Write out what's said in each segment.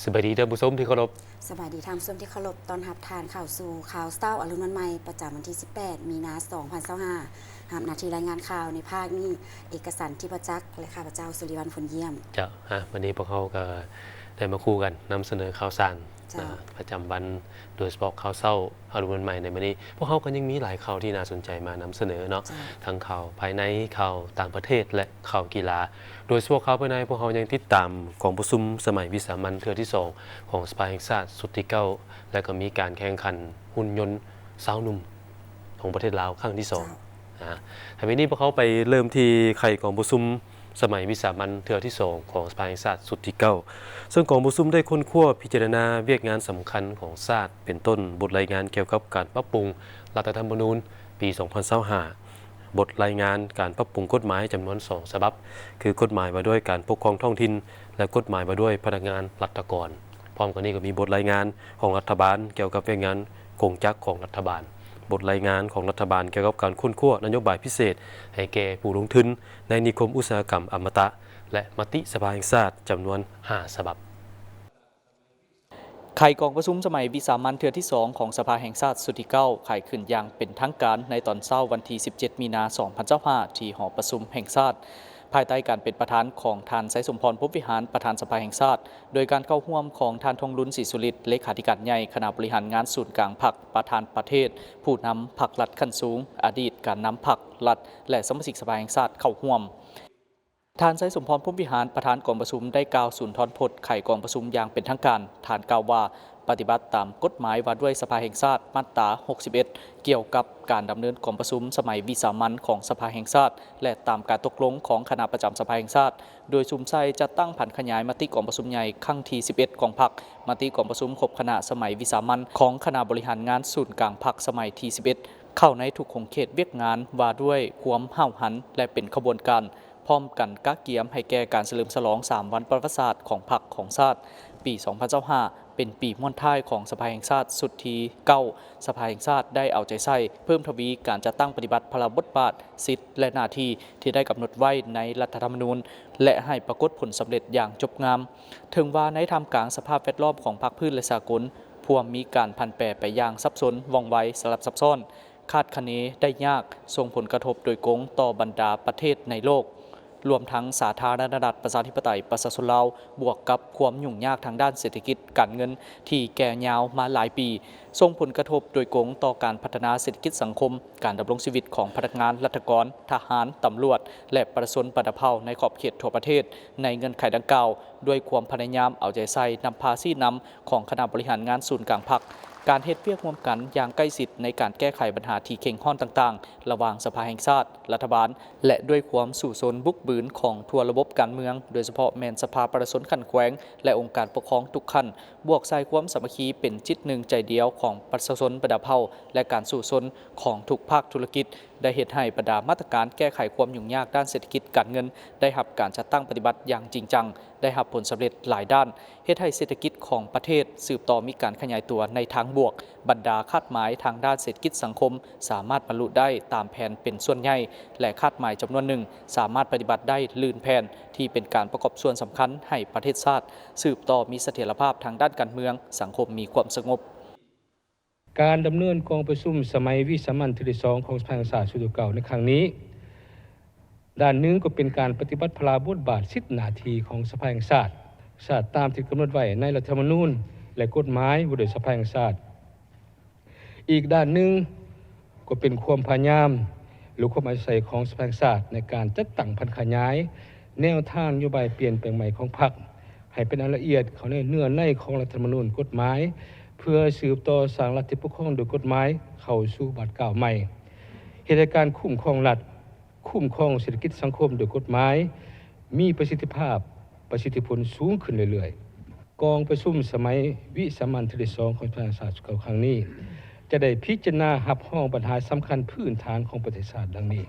สวัสดีท่านผู้ชมที่เคารพสวัสดีท่านผู้ชมที่เคารพตอนรับทานข่าวสู่ข่าวเศร้าอรุณวันใหม่ประจำวันที่ 18 มีนาคม 2025หนาทีรายงานข่าวในภาคนี้เอกสารที่ประจักษ์และข้าพเจ้าสุริวัลย์ผลเยี่ยมเจ้าวันนี้พวกเขาก็ได้มาคู่กันนำเสนอข่าวสารประจำวันโดยเฉพาะข่าวเศร้าอรุณวันใหม่ในวันนี้พวกเขาก็ยังมีหลายข่าวที่น่าสนใจมานำเสนอเนาะทั้งข่าวภายในข่าวต่างประเทศและข่าวกีฬาโดยเฉพาะข่าวภายในพวกเขายังติดตามกองประชุมสมัยวิสามัญเทื่อที่2ของสภาแห่งชาติสุดที่9และก็มีการแข่งขันหุ่นยนต์สาวหนุ่มของประเทศลาวครั้งที่2แต่วันนี้พวกเขาไปเริ่มที่ไข่กองประชุมสมัยวิสามัญเทื่อที่2ของสภาแห่งชาติสุดที่9ซึ่งกองประชุมได้ค้นคว้าพิจารณาเวียกงานสำคัญของชาติเป็นต้นบทรายงานเกี่ยวกับการปรับปรุงรัฐธรรมนูญปี 2025 บทรายงานการปรับปรุงกฎหมายจำนวน2ฉบับคือกฎหมายว่าด้วยการปกครองท้องถิ่นและกฎหมายว่าด้วยพนักงานรัฐกรพร้อมกันนี้ก็มีบทรายงานของรัฐบาลเกี่ยวกับเวียกงานกงจักรของรัฐบาลบทรายงานของรัฐบาลเกี่ยวกับการค้นคว้านโยบายพิเศษให้แก่ผู้ลงทุนในนิคมอุตสาหกรรมอมตะและมติสภาแห่งชาติจำนวน5ฉบับไข่กองประชุมสมัยวิสามัญเทื่อที่2ของสภาแห่งชาติสุดที่9ไข่ขึ้นอย่างเป็นทางการในตอนเช้าวันที่ 17 มีนาคม 2025 ที่หอประชุมแห่งชาติภายใต้การเป็นประธานของท่านไสสมพร ภพวิหารประธานสภาแห่งชาติโดยการเข้าร่วมของท่านทองลุ้นศรีสุริตเลขาธิการใหญ่คณะบริหารงานศูนย์กลางพรรคประธานประเทศผู้นำพรรครัฐขั้นสูงอดีตการนำพรรครัฐและสมาชิกสภาแห่งชาติเข้าร่วมท่านไสสมพร ภพวิหารประธานกองประชุมได้กล่าวสุนทรพจน์ไขกองประชุมอย่างเป็นทางการท่านกล่าวว่าปฏิบัติตามกฎหมายว่าด้วยสภาแห่งชาติมาตรา 61 เกี่ยวกับการดำเนินกองประชุมสมัยวิสามัญของสภาแห่งชาติและตามการตกลงของคณะประจำสภาแห่งชาติโดยชุมไซจะตั้งผันขยายมติกองประชุมใหญ่ครั้งที่ 11 ของพรรคมติกองประชุมครบคณะสมัยวิสามัญของคณะบริหารงานศูนย์กลางพรรคสมัยที่ 11 เข้าในทุกของเขตเวียกงานว่าด้วยความห้าวหันและเป็นขบวนการพร้อมกันกักเกียมให้แก่การเฉลิมฉลอง 3 วันประวัติศาสตร์ของพรรคของชาติปี 2025เป็นปีม่วนท้ายของสภาแห่งชาติสุดที่9สภาแห่งชาติได้เอาใจใส่เพิ่มทวีการจัดตั้งปฏิบัติพระบทบาทสิทธิและหน้าที่ที่ได้กำหนดไว้ในรัฐธรรมนูญและให้ปรากฏผลสำเร็จอย่างจบงามถึงว่าในท่ามกลางสภาพแวดล้อมของพรรคพืชและสากลพวมมีการพันแปรไปอย่างซับซ้อนว่องไวสลับซับซ้อนคาดคะเนได้ยากส่งผลกระทบโดยกงต่อบรรดาประเทศในโลกรวมทั้งสาธารณรัฐประชาธิปไตยประชาชนลาวบวกกับความยุ่งยากทางด้านเศรษฐกิจการเงินที่แก่ยาวมาหลายปีส่งผลกระทบโดยกงต่อการพัฒนาเศรษฐกิจสังคมการดำรงชีวิตของพนักงานราชการทหารตำรวจและประชาชนประดับเผ่าในขอบเขตทั่วประเทศในเงื่อนไขดังกล่าวด้วยความพยายามเอาใจใส่นำพาซี่นำของคณะบริหารงานศูนย์กลางพรรคการเฮ็ดเวียกร่วมกันอย่างใกล้ชิดในการแก้ไขปัญหาที่เข่งข้อนต่างๆระหว่างสภาแห่งชาติรัฐบาลและด้วยความสู่ซนบุกบืนของทั่วระบบการเมืองโดยเฉพาะแมนสภาประชาชนขันแขวงและองค์การปกครองทุกขั้นบวกใส่ความสามัคคีเป็นจิตหนึ่งใจเดียวของประชาชนประดับเผ่าและการสู่ซนของทุกภาคธุรกิจได้เฮ็ดให้บรรดามาตรการแก้ไขความยุ่งยากด้านเศรษฐกิจการเงินได้รับการจัดตั้งปฏิบัติอย่างจริงจังได้รับผลสำเร็จหลายด้านเฮ็ดให้เศรษฐกิจของประเทศสืบต่อมีการขยายตัวในทางบวกบรรดาคาดหมายทางด้านเศรษฐกิจสังคมสามารถบรรลุได้ตามแผนเป็นส่วนใหญ่และคาดหมายจำนวนหนึ่งสามารถปฏิบัติได้ลื่นแผนที่เป็นการประกอบส่วนสำคัญให้ประเทศชาติสืบต่อมีเสถียรภาพทางด้านการเมืองสังคมมีความสงบการดำเนินกองประชุมสมัยวิสามัญเทื่อที่2ของสภาแห่งชาติสุดที่9ในครั้งนี้ด้านหนึ่งก็เป็นการปฏิบัติพระบทบาทสิทธิหน้าที่ของสภาแห่งชาติตามที่กำหนดไว้ในรัฐธรรมนูญและกฎหมายว่าด้วยสภาแห่งชาติอีกด้านหนึ่งก็เป็นความพยายามหรือความอาศัยของสภาแห่งชาติในการจัดตั้งพันขยายแนวทางนโยบายเปลี่ยนแปลงใหม่ของพรรคให้เป็นละเอียดเข้าในเนื้อในของรัฐธรรมนูญกฎหมายเพื่อสืบต่อสร้างรัฐที่ปกครองโดยกฎหมายเข้าสู่บัดเก่าใหม่เหตุการณ์คุ้มครองรัฐคุ้มครองเศรษฐกิจสังคมโดยกฎหมายมีประสิทธิภาพประสิทธิผลสูงขึ้นเรื่อยๆกองประชุมสมัยวิสามัญเทื่อที่2ของสภาแห่งชาติครั้งนี้จะได้พิจารณารับห้องปัญหาสำคัญพื้นฐานของประเทศชาติดังนี้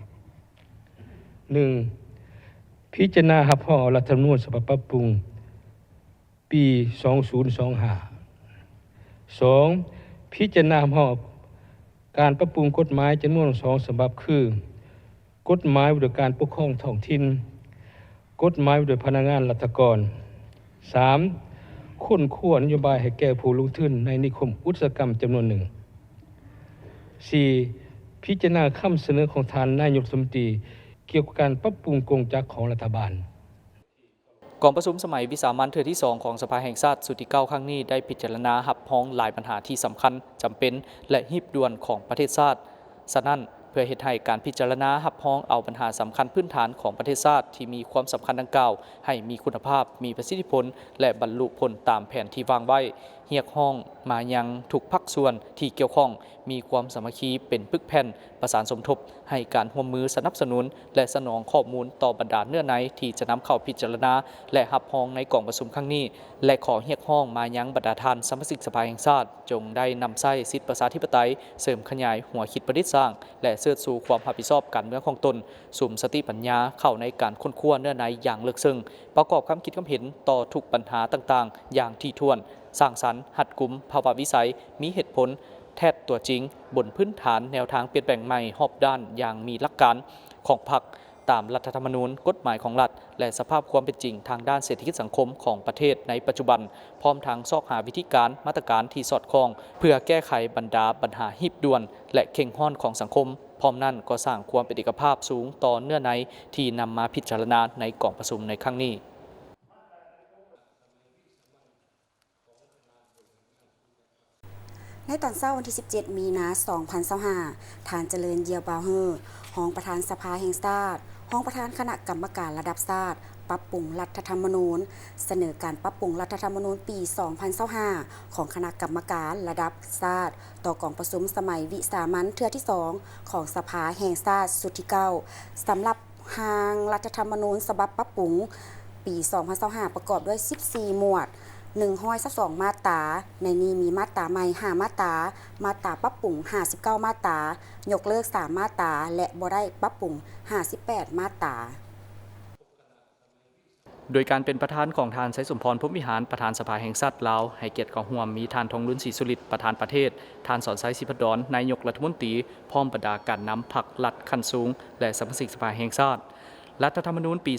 1. พิจารณารับห้องรัฐธรรมนูญฉบับปรับปรุงปี 2025 2. พิจารณารับห้องการปรับปรุงกฎหมายจำนวน2ฉบับคือกฎหมายว่าด้วยการปกครองท้องถิ่นกฎหมายว่าด้วยพนักงานราชการ 3. ค้นคว้านโยบายให้แก่ผู้ลงทุนในนิคมอุตสาหกรรมจำนวนหนึ่ง 4. พิจารณาคำเสนอของท่านนายกรัฐมนตรีเกี่ยวกับการปรับปรุงกงจักรของรัฐบาลกองประชุมสมัยวิสามัญเทื่อที่ 2 ของสภาแห่งชาติสุดที่9ครั้งนี้ได้พิจารณาหับพ้องหลายปัญหาที่สำคัญจำเป็นและหีบด่วนของประเทศชาติฉะนั้นเพื่อเฮ็ดให้การพิจารณาหับพ้องเอาปัญหาสำคัญพื้นฐานของประเทศชาติที่มีความสำคัญดังกล่าวให้มีคุณภาพมีประสิทธิผลและบรรลุผลตามแผนที่วางไว้เรียกร้องมายังทุกภาคส่วนที่เกี่ยวข้องมีความสามัคคีเป็นปึกแผ่นประสานสมทบให้การร่วมมือสนับสนุนและสนองข้อมูลต่อบรรดาเนื้อในที่จะนำเข้าพิจารณาและหับพ้องในกองประชุมครั้งนี้และขอเรียกร้องมายังบรรดาท่านสมาชิกสภาแห่งชาติจงได้นำใช้สิทธิประชาธิปไตยเสริมขยายหัวคิดประดิษฐ์สร้างและเสริมสู่ความรับผิดชอบการเมืองของตนสุมสติปัญญาเข้าในการค้นคว้าเนื้อในอย่างลึกซึ้งประกอบความคิดความเห็นต่อทุกปัญหาต่างๆอย่างถี่ถ้วนสร้างสรรค์หัดกุมภาวะวิสัยมีเหตุผลแท้ตัวจริงบนพื้นฐานแนวทางเปลี่ยนแปลงใหม่รอบด้านอย่างมีหลักการของพรรคตามรัฐธรรมนูญกฎหมายของรัฐและสภาพความเป็นจริงทางด้านเศรษฐกิจสังคมของประเทศในปัจจุบันพร้อมทั้งซอกหาวิธีการมาตรการที่สอดคล้องเพื่อแก้ไขบรรดาปัญหาหีบด่วนและเข่งห้อนของสังคมพร้อมนั้นก็สร้างความเป็นเอกภาพสูงต่อเนื้อในที่นำมาพิจารณาในกองประชุมในครั้งนี้ในตอนเช้าวันที่ 17 มีนาคม 2025 ท่านเจริญเยียวบาวเฮอรองประธานสภาแห่งชาติรองประธานคณะกรรมการระดับชาติปรับปรุงรัฐธรรมนูญเสนอการปรับปรุงรัฐธรรมนูญปี 2025 ของคณะกรรมการระดับชาติต่อกองประชุมสมัยวิสามัญเทื่อที่ 2 ของสภาแห่งชาติสุดที่ 9 สำหรับร่างรัฐธรรมนูญฉบับปรับปรุงปี 2025 ประกอบด้วย 14 หมวด122 มาตราในนี้มีมาตราใหม่5มาตรามาตราปรับปรุง59มาตรายกเลิก3มาตราและบ่ได้ปรับปรุง58มาตราโดยการเป็นประธานของทานไสสมพรพรหมวิหารประธานสภาแห่งชาติลาวให้เกียรติเข้าร่วมมีทานทองลุ้นศรีสุริตประธานประเทศทานสอนไสสิพดรนายกรัฐมนตรีพร้อมบรรดาการนำพรรครัฐขั้นสูงและสมาชิกสภาแห่งชาติรัฐธรรมนูญปี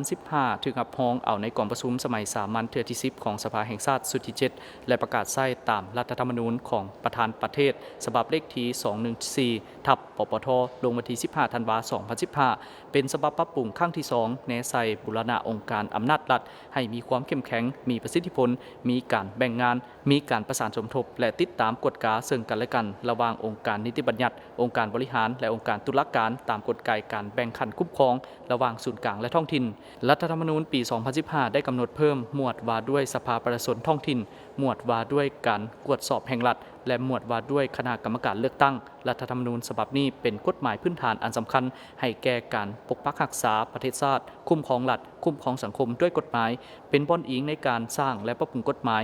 2015 ถึงหับพ้องเอาในกองประชุมสมัยสามัญเทื่อที่ 10 ของสภาแห่งชาติสุดที่ 7 และประกาศใช้ตามรัฐธรรมนูญของประธานประเทศฉบับเลขที่214 ปปท ลงวันที่ 15 ธันวาคม 2015 เป็นฉบับปรับปรุงครั้งที่ 2 แนใส่บูรณะองค์การอำนาจรัฐให้มีความเข้มแข็งมีประสิทธิผลมีการแบ่งงานมีการประสานสมทบและติดตามกฎกาซึ่งกันและกันระหว่างองค์การนิติบัญญัติองค์การบริหารและองค์การตุลาการตามกฎเกณฑ์การแบ่งขันคุ้มครองระหว่างศูนย์กลางและท้องถิ่นรัฐธรรมนูญปี 2015 ได้กำหนดเพิ่มหมวดว่าด้วยสภาประชาชนท้องถิ่นหมวดว่าด้วยการตรวจสอบแห่งรัฐและหมวดว่าด้วยคณะกรรมการเลือกตั้งรัฐธรรมนูญฉบับนี้เป็นกฎหมายพื้นฐานอันสำคัญให้แก่การปกปักรักษาประเทศชาติคุ้มครองรัฐคุ้มครองสังคมด้วยกฎหมายเป็นบ่อนอิงในการสร้างและปรับปรุงกฎหมาย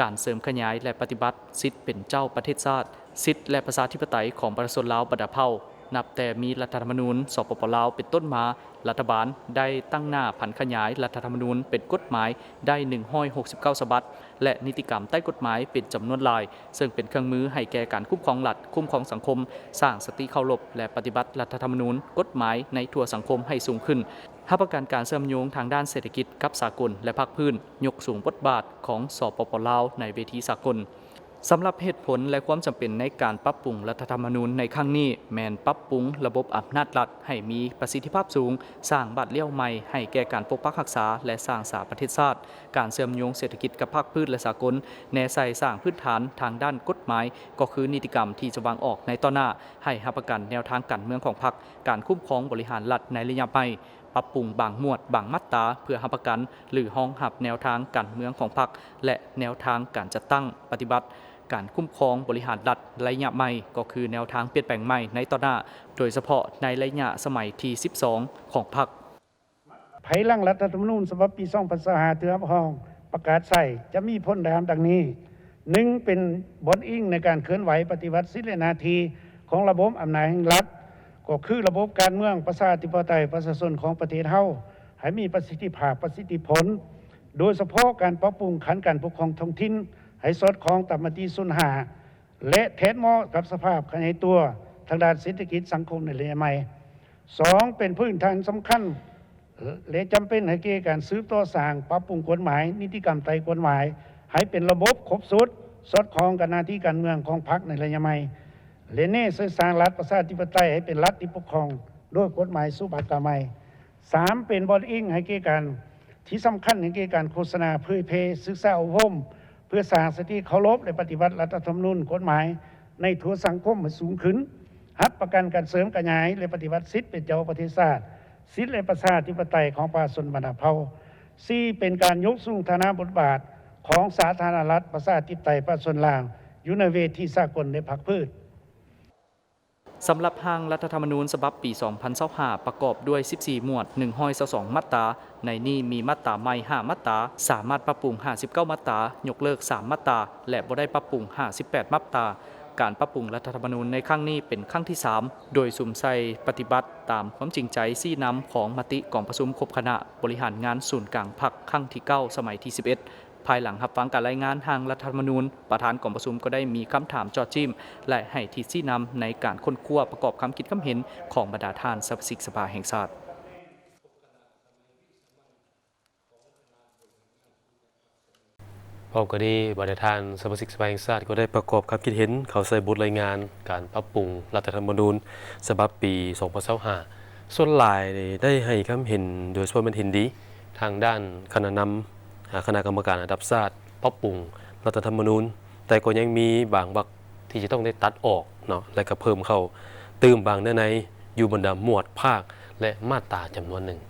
การเสริมขยายและปฏิบัติสิทธิเป็นเจ้าประเทศชาติสิทธิและประชาธิปไตยของประชาชนลาวบรรดาเผ่านับแต่มีรัฐธรรมนูญสปป.ลาวเป็นต้นมารัฐบาลได้ตั้งหน้าผันขยายรัฐธรรมนูญเป็นกฎหมายได้169ฉบับและนิติกรรมใต้กฎหมายเป็นจำนวนหลายซึ่งเป็นเครื่องมือให้แก่การคุ้มครองรัฐคุ้มครองสังคมสร้างสติเคารพและปฏิบัติรัฐธรรมนูญกฎหมายในทั่วสังคมให้สูงขึ้นให้ประกันการเชื่อมโยงทางด้านเศรษฐกิจกับสากลและภาคพื้นยกสูงบทบาทของสปป.ลาวในเวทีสากลสำหรับเหตุผลและความจำเป็นในการปรับปรุงรัฐธรรมนูญในครั้งนี้แม้นปรับปรุงระบบอำนาจรัฐให้มีประสิทธิภาพสูงสร้างบัตรเลี้ยวใหม่ให้แก่การปกปักรักษาและสร้างสาประเทศชาติการเชื่อมโยงเศรษฐกิจกับภาคพื้นและสากลแนใส่สร้างพื้นฐานทางด้านกฎหมายก็คือนิติกรรมที่จะวางออกในต่อหน้าให้รับประกันแนวทางการเมืองของพรรคการคุ้มครองบริหารรัฐในระยะใหม่ปรับปรุงบางหมวดบางมาตราเพื่อรับประกันหรือรองรับแนวทางการเมืองของพรรคและแนวทางการจัดตั้งปฏิบัติการคุ้มครองบริหารรัฐระยะใหม่ก็คือแนวทางเปลี่ยนแปลงใหม่ในต่อหน้าโดยเฉพาะในระยะสมัยที่ 12 ของพรรคภายหลังรัฐธรรมนูญฉบับปี 2025 ถือหับพ้องประกาศใช้จะมีผลดังนี้ 1. เป็นบทอิงในการเคลื่อนไหวปฏิวัติสิทธิและหน้าที่ของระบบอำนาจแห่งรัฐก็คือระบบการเมืองประชาธิปไตยประชาชนของประเทศเฮาให้มีประสิทธิภาพประสิทธิผลโดยเฉพาะการปรับปรุงขันการปกครองท้องถิ่นให้สอดคล้องตามมติ05และแทนเหมาะกับสภาพขยายตัวทางด้านเศรษฐกิจสังคมในระยะใหม่ 2. เป็นพื้นฐานสำคัญและจำเป็นให้แก่การสืบต่อสร้างปรับปรุงกฎหมายนิติกรรมไต้กฎหมาย ให้เป็นระบบครบสุดสอดคล้องกับหน้าที่การเมืองของพรรคในระยะใหม่และเน่สร้างรัฐประชาธิปไตยให้เป็นรัฐที่ปกครองด้วยกฎหมายสุภาพใหม่3เป็นบอดอิงให้เกี่ยวกันที่สำคัญในเกี่ยวกันโฆษณาเผยแพร่ศึกษาอบรมเพื่อสร้างสติเคารพและปฏิบัติรัฐธรรมนูญกฎหมายในทั่วสังคมให้สูงขึ้นหับประกันการเสริมกระจายและปฏิบัติสิทธิเป็นเจ้าประเทศชาติสิทธิและประชาธิปไตยของประชาชนบรรดาเผ่า4เป็นการยกสูงฐานะบทบาทของสาธารณรัฐประชาธิปไตยประชาชนลาวอยู่ในเวทีสากลในพรรคพืชสำหรับร่างรัฐธรรมนูญฉบับปี 2025 ประกอบด้วย 14 หมวด 122 มาตรา ในนี้มีมาตราใหม่ 5 มาตรา สามารถปรับปรุง 59 มาตรา ยกเลิก 3 มาตรา และบ่ได้ปรับปรุง 58 มาตรา การปรับปรุงรัฐธรรมนูญในครั้งนี้เป็นครั้งที่ 3 โดยสุมใส่ปฏิบัติตามความจริงใจซี่นำของมติกองประชุมครบคณะบริหารงานศูนย์กลางพรรคครั้งที่ 9 สมัยที่ 11ภายหลังรับฟังการรายงานทางรัฐธรรมนูญประธานกองประชุมก็ได้มีคำถามจอจิ้มและให้ที่ชี้นำในการค้นคว้าประกอบคำคิดคำเห็นของบรรดาท่านสมาชิกสภาแห่งชาติพร้อมกันนี้บรรดาท่านสมาชิกสภาแห่งชาติก็ได้ประกอบความคิดเห็นเข้าใส่บทรายงานการปรับปรุงรัฐธรรมนูญฉบับปี 2025 ส่วนหลายได้ให้ความเห็นโดยเฉพาะมันเห็นดีทางด้านคณะกรรมการระดับชาติปรับปรุงรัฐธรรมนูญแต่ก็ยังมีบางวรรคที่จะต้องได้ตัดออกเนาะและก็เพิ่มเข้าเติมบางเนื้อในอยู่บรรดาหมวดภาคและมาตราจำนวนหนึ่ง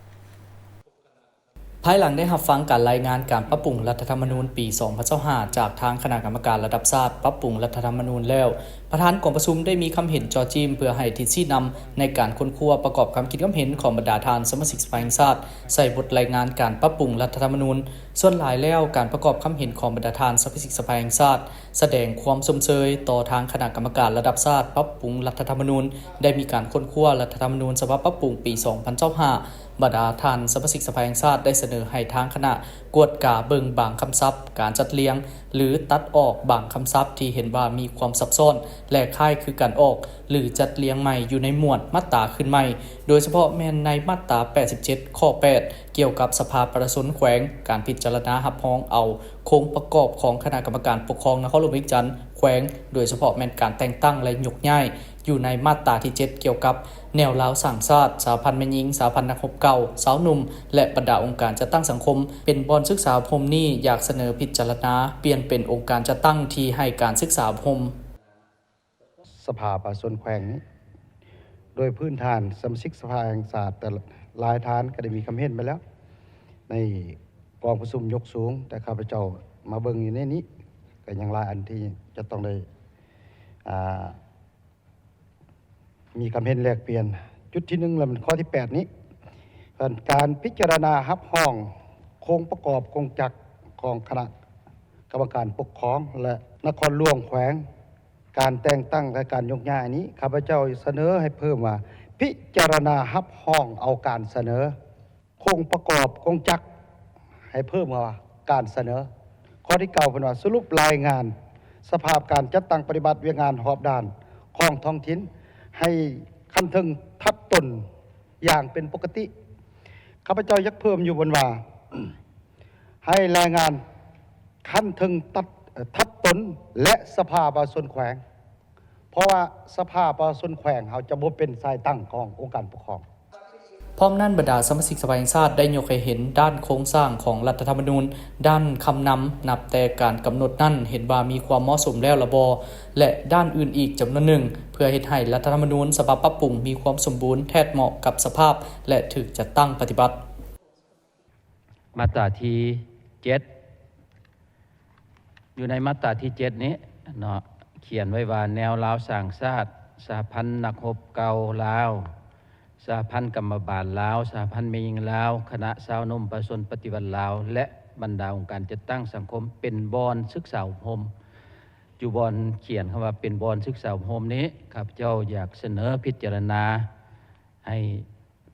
ภายหลังได้รับฟังการรายงานการปรับปรุงรัฐธรรมนูญปี 2025 จากทางคณะกรรมการระดับชาติปรับปรุงรัฐธรรมนูญแล้วประธานกองประชุมได้มีคำเห็นจอจิ้มเพื่อให้ทิศชี้นำในการค้นคว้าประกอบความคิดความเห็นของบรรดาท่านสมาชิกสภาแห่งชาติใส่บทรายงานการปรับปรุงรัฐธรรมนูญส่วนหลายแล้วการประกอบความเห็นของบรรดาท่านสมาชิกสภาแห่งชาติแสดงความสมเชยต่อทางคณะกรรมการระดับชาติปรับปรุงรัฐธรรมนูญได้มีการค้นคว้ารัฐธรรมนูญฉบับปรับปรุงปี 2025บรรดาท่านสมาชิกสภาแห่งชาติได้เสนอให้ทางคณะกวดกาเบิ่งบางคำศัพท์การจัดเรียงหรือตัดออกบางคำศัพท์ที่เห็นว่ามีความซับซ้อนและคล้ายคือการออกหรือจัดเรียงใหม่อยู่ในหมวดมาตราขึ้นใหม่โดยเฉพาะแม้นในมาตรา 87 ข้อ 8 เกี่ยวกับสภาประชาชนแขวงการพิจารณารับรองเอาโครงประกอบของคณะกรรมการปกครองนครหลวงเวียงจันทน์แขวงโดยเฉพาะแม้นการแต่งตั้งและยกย้ายอยู่ในมาตราที่ 7 เกี่ยวกับแนวลาวสร้างชาติสาพันธ์แม่หญิงสาพันธ์นักรบเก่าสาวหนุ่มและบรรดาองค์การจัดตั้งสังคมเป็นบอนศึกษาพรมนี้อยากเสนอพิจารณาเปลี่ยนเป็นองค์การจัดตั้งที่ให้การศึกษาพรมสภาประชาชนแขวงนี้โดยพื้นฐานสมาชิกสภาแห่งชาติแต่หลายท่านก็ได้มีคำเห็นไปแล้วในกองประชุมยกสูงแต่ข้าพเจ้ามาเบิ่งอยู่ในนี้ก็ยังหลายอันที่จะต้องได้มีคำเห็นแลกเปลี่ยนจุดที่1แล้วมันข้อที่8นี้การพิจารณารับรองโครงประกอบโครงจักรของคณะกรรมการปกครองและนครหลวงแขวงการแต่งตั้งและการยกย้ายนี้ข้าพเจ้าเสนอให้เพิ่มว่าพิจารณารับรองเอาการเสนอโครงประกอบโครงจักรให้เพิ่มว่าการเสนอข้อที่9เป็นว่าสรุปรายงานสภาพการจัดตั้งปฏิบัติเวียงงานหอบด้านของท้องถิ่นให้คันถึงทับตนอย่างเป็นปกติข้าพเจ้ายักเพิ่มอยู่บนว่า ให้รายงานคันถึงทับตนและสภาประชาชนแขวงเพราะว่าสภาประชาชนแขวงเขาจะบ่เป็นสายตั้งขององค์การปกครองพร้อมนั้นบรรดาสมาชิกสภาแห่งชาติได้ยกให้เห็นด้านโครงสร้างของรัฐธรรมนูญด้านคำนำนับแต่การกำหนดนั้นเห็นว่ามีความเหมาะสมแล้วละบ่และด้านอื่นอีกจำนวนหนึ่งเพื่อเฮ็ดให้รัฐธรรมนูญฉบับปรับปรุงมีความสมบูรณ์แท้เหมาะกับสภาพและถูกจัดตั้งปฏิบัติมาตราที่7อยู่ในมาตราที่7นี้เนาะเขียนไว้ว่าแนวลาวสร้างชาติสหพันธ์นักรบเก่าลาวสหพันธ์กรรมบาลลาวสหพันธ์แม่หญิงลาวคณะสาวหนุ่มประชาชนปฏิวัติลาวและบรรดาองค์การจัดตั้งสังคมเป็นบอนศึกษาอบรมอยู่บอนเขียนคำว่าเป็นบอนศึกษาอบรมนี้ข้าพเจ้าอยากเสนอพิจารณาให้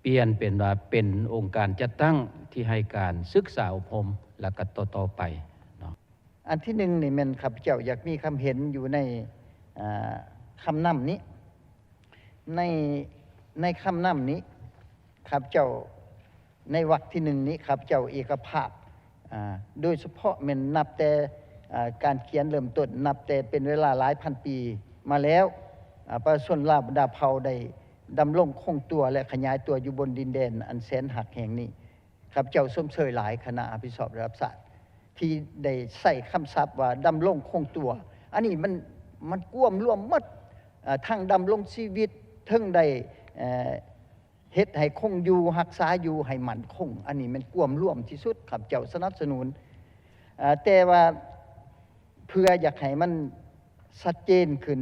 เปลี่ยนเป็นว่าเป็นองค์การจัดตั้งที่ให้การศึกษาอบรมและก็ต่อไปเนาะอันที่1นี่มันข้าพเจ้าอยากมีคำเห็นอยู่ในคำนำนี้ในคำนำนี้ข้าพเจ้าในวรรคที่1นี้ข้าพเจ้าเอกภาพโดยเฉพาะมันนับแต่ การเขียนเริ่มต้นนับแต่เป็นเวลาหลายพันปีมาแล้วประชาชนลาวบรรดาเผ่าได้ดำรงคงตัวและขยายตัวอยู่บนดินแดนอันแสนหักแห่งนี้ครับเจ้าส้มเชยหลายคณะอภิสอบระดับศาสตร์ที่ได้ใส่คำศัพท์ว่าดำรงคงตัวอันนี้มันกวมรวมหมดทั้งดำรงชีวิตทั้งได้เฮ็ดให้คงอยู่รักษาอยู่ให้มั่นคงอันนี้มันกวมรวมที่สุดครับเจ้าสนับสนุนแต่ว่าเพื่ออยากให้มันชัดเจนขึ้น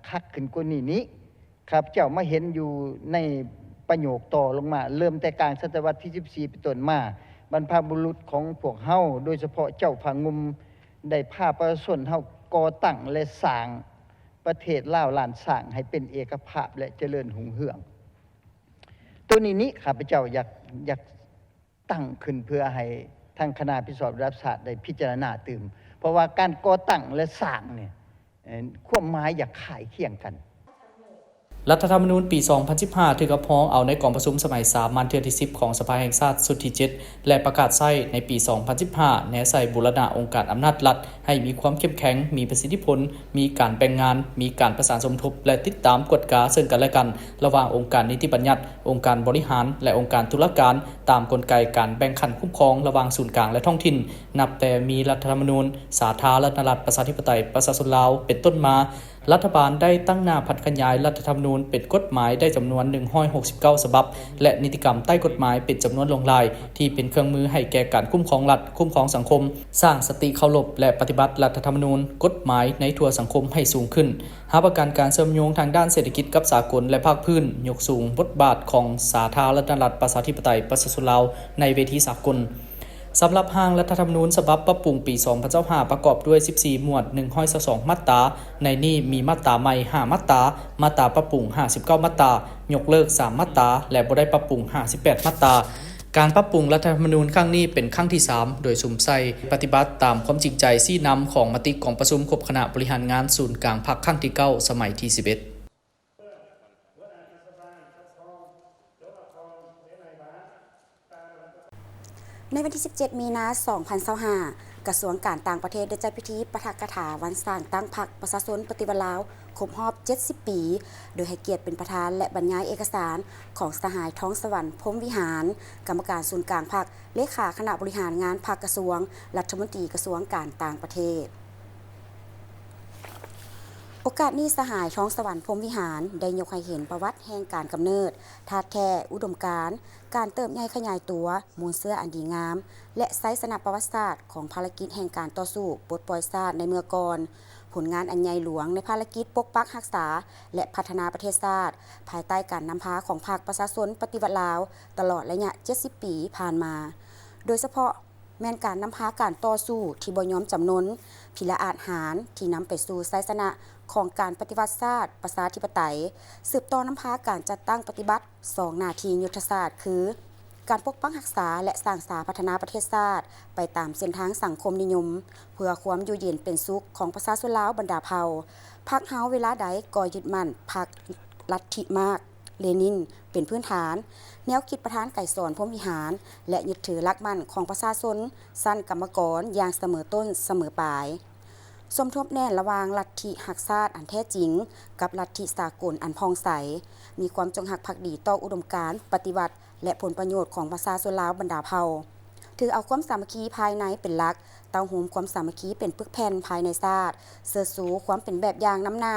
คักขึ้นกว่านี้ครับเจ้ามาเห็นอยู่ในประโยคต่อลงมาเริ่มแต่กลางศตวรรษที่14เป็นต้นมาบรรพบุรุษของพวกเฮาโดยเฉพาะเจ้าผางุมได้พาประชาชนเฮาก่อตั้งและสร้างประเทศลาวล้านสร้างให้เป็นเอกภาพและเจริญรุ่งเรืองตัวนี้ข้าพเจ้าอยากตั้งขึ้นเพื่อให้ทางคณะพิสอบรับศาสตร์ได้พิจารณาตื่มเพราะว่าการก่อตั้งและสร้างเนี่ยความหมายอยากขายเคียงกัน รัฐธรรมนูญปี 2015 ถือกับพ้องเอาในกองประชุมสมัยสามัญเทื่อที่ 10 ของสภาแห่งชาติสุดที่ 7 และประกาศใช้ในปี 2015 แนใส่บูรณะองค์การอำนาจรัฐให้มีความเข้มแข็งมีประสิทธิผลมีการแบ่งงานมีการประสานสมทบและติดตามกฎกาซึ่งกันและกันระหว่างองค์การนิติบัญญัติองค์การบริหารและองค์การตุลาการตามกลไกการแบ่งขันคุ้มครองระหว่างศูนย์กลางและท้องถิ่นนับแต่มีรัฐธรรมนูญสาธารณรัฐประชาธิปไตยประชาชนลาวเป็นต้นมารัฐบาลได้ตั้งหน้าผัดขยายรัฐธรรมนูญเป็นกฎหมายได้จำนวน169ฉบับและนิติกรรมใต้กฎหมายเป็นจำนวนลงลายที่เป็นเครื่องมือให้แก่การคุ้มครองรัฐคุ้มครองสังคมสร้างสติเคารพและปฏิบัติรัฐธรรมนูญกฎหมายในทั่วสังคมให้สูงขึ้นหาประกันการเชื่อมโยงทางด้านเศรษฐกิจกับสากลและภาคพื้นยกสูงบทบาทของสาธารณรัฐประชาธิปไตยประชาชนลาวในเวทีสากลสำหรับร่างรัฐธรรมนูญฉบับปรับปรุงปี 2025 ประกอบด้วย14หมวด122มาตราในนี้มีมาตราใหม่5มาตรามาตราปรับปรุง59มาตรายกเลิก3มาตราและบ่ได้ปรับปรุง58มาตราการปรับปรุงรัฐธรรมนูญครั้งนี้เป็นครั้งที่3โดยสุมใส่ปฏิบัติตามความจริงใจชี้นำของมติของประชุมครบคณะบริหารงานศูนย์กลางพรรคครั้งที่9สมัยที่11ในวันที่ 17 มีนาคม 2025 กระทรวงการต่างประเทศได้จัดพิธีปาฐกถาวันสร้างตั้งพรรคประชาชนปฏิวัติลาวครบรอบ 70 ปี โดยให้เกียรติเป็นประธานและบรรยายเอกสารของสหายท้องสวรรค์พรหมวิหารกรรมการศูนย์กลางพรรคเลขาคณะบริหารงานพรรคกระทรวงรัฐมนตรีกระทรวงการต่างประเทศโอกาสนี้สหายท้องสวรรค์พรหมวิหารได้ยกให้เห็นประวัติแห่งการกำเนิดธาตุแท้อุดมการณ์การเติบใหญ่ขยายตัวมูลเสื้ออันดีงามและไซสนประวัติศาสตร์ของภารกิจแห่งการต่อสู้ปลดปล่อยชาติในเมื่อก่อนผลงานอันใหญ่หลวงในภารกิจปกปักรักษาและพัฒนาประเทศชาติภายใต้การนำพาของพรรคประชาชนปฏิวัติลาวตลอดระยะ 70 ปีผ่านมาโดยเฉพาะแม่นการนำพาการต่อสู้ที่บ่ยอมจำนนพิละอาจหารที่นำไปสู่ไซสนะของการปฏิวัติชาติประชาธิปไตยสืบต่อนำพาการจัดตั้งปฏิบัติ2หน้าที่ยุทธศาสตร์คือการปกป้องรักษาและสร้างสรรค์พัฒนาประเทศชาติไปตามเส้นทางสังคมนิยมเพื่อความอยู่เย็นเป็นสุขของประชาชนลาวบรรดาเผ่าพรรคเฮาเวลาใดก็ยึดมั่นพรรคลัทธิมาร์กเลนินเป็นพื้นฐานแนวคิดประธานไก่สอนพรหมวิหารและยึดถือหลักมั่นของประชาชนสั้นกรรมกรอย่างเสมอต้นเสมอปลายสมทบแน่นระหว่างลัทธิหักชาติอันแท้จริงกับลัทธิสากลอันพองใสมีความจงรักภักดีต่ออุดมการณ์ปฏิวัติและผลประโยชน์ของประชาชนลาวบรรดาเผ่าถือเอาความสามัคคีภายในเป็นหลักเต้าหูมความสามัคคีเป็นปึกแผ่นภายในชาติเสื่อสู่ความเป็นแบบอย่างน้ำหน้า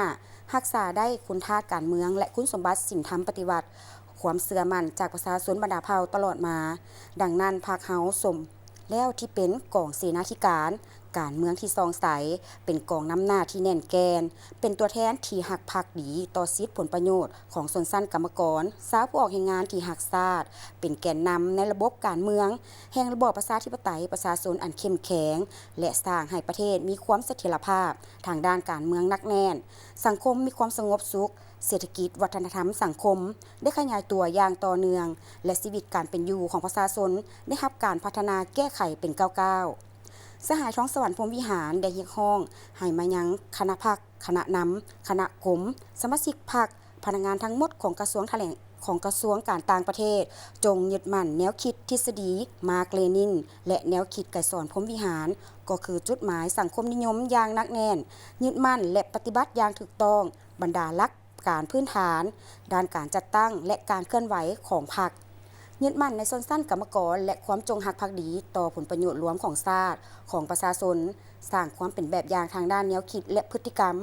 รักษาได้คุณค่าการเมืองและคุณสมบัติศีลธรรมปฏิวัติความเสื่อมั่นจากประชาชนบรรดาเผ่าตลอดมาดังนั้นพรรคเฮาสมแล้วที่เป็นกองเสนาธิการการเมืองที่ซองใสเป็นกองน้ำหน้าที่แน่นแกนเป็นตัวแทนที่หักภักดีต่อสิทธิผลประโยชน์ของชนชั้นกรรมกรสาวผู้ออกแห่งงานที่หักชาติเป็นแกนนำในระบบการเมืองแห่งระบอบประชาธิปไตยประชาชนอันเข้มแข็งและสร้างให้ประเทศมีความเสถียรภาพทางด้านการเมืองหนักแน่นสังคมมีความสงบสุขเศรษฐกิจวัฒนธรรมสังคมได้ขยายตัวอย่างต่อเนื่องและชีวิตการเป็นอยู่ของประชาชนได้รับการพัฒนาแก้ไขเป็นก้าวสหายท้องสวรรค์พรหมวิหารได้เรียกร้องให้มายังคณะพรรคคณะนำคณะกรมสมาชิกพรรคพนักงานทั้งหมดของกระทรวง ของกระทรวงการต่างประเทศจงยึดมั่นแนวคิดทฤษฎีมาร์กเลนินและแนวคิดไกรสอนพรหมวิหารก็คือจุดหมายสังคมนิยมอย่างหนักแน่นยึดมั่นและปฏิบัติอย่างถูกต้องบรรดาหลักการพื้นฐานด้านการจัดตั้งและการเคลื่อนไหวของพรรคยึดมั่นในชนชั้นกรรมกรและความจงรักภักดีต่อผลประโยชน์รวมของชาติของประชาชนสร้างความเป็นแบบอย่างทางด้านแนวคิดและพฤติกรรม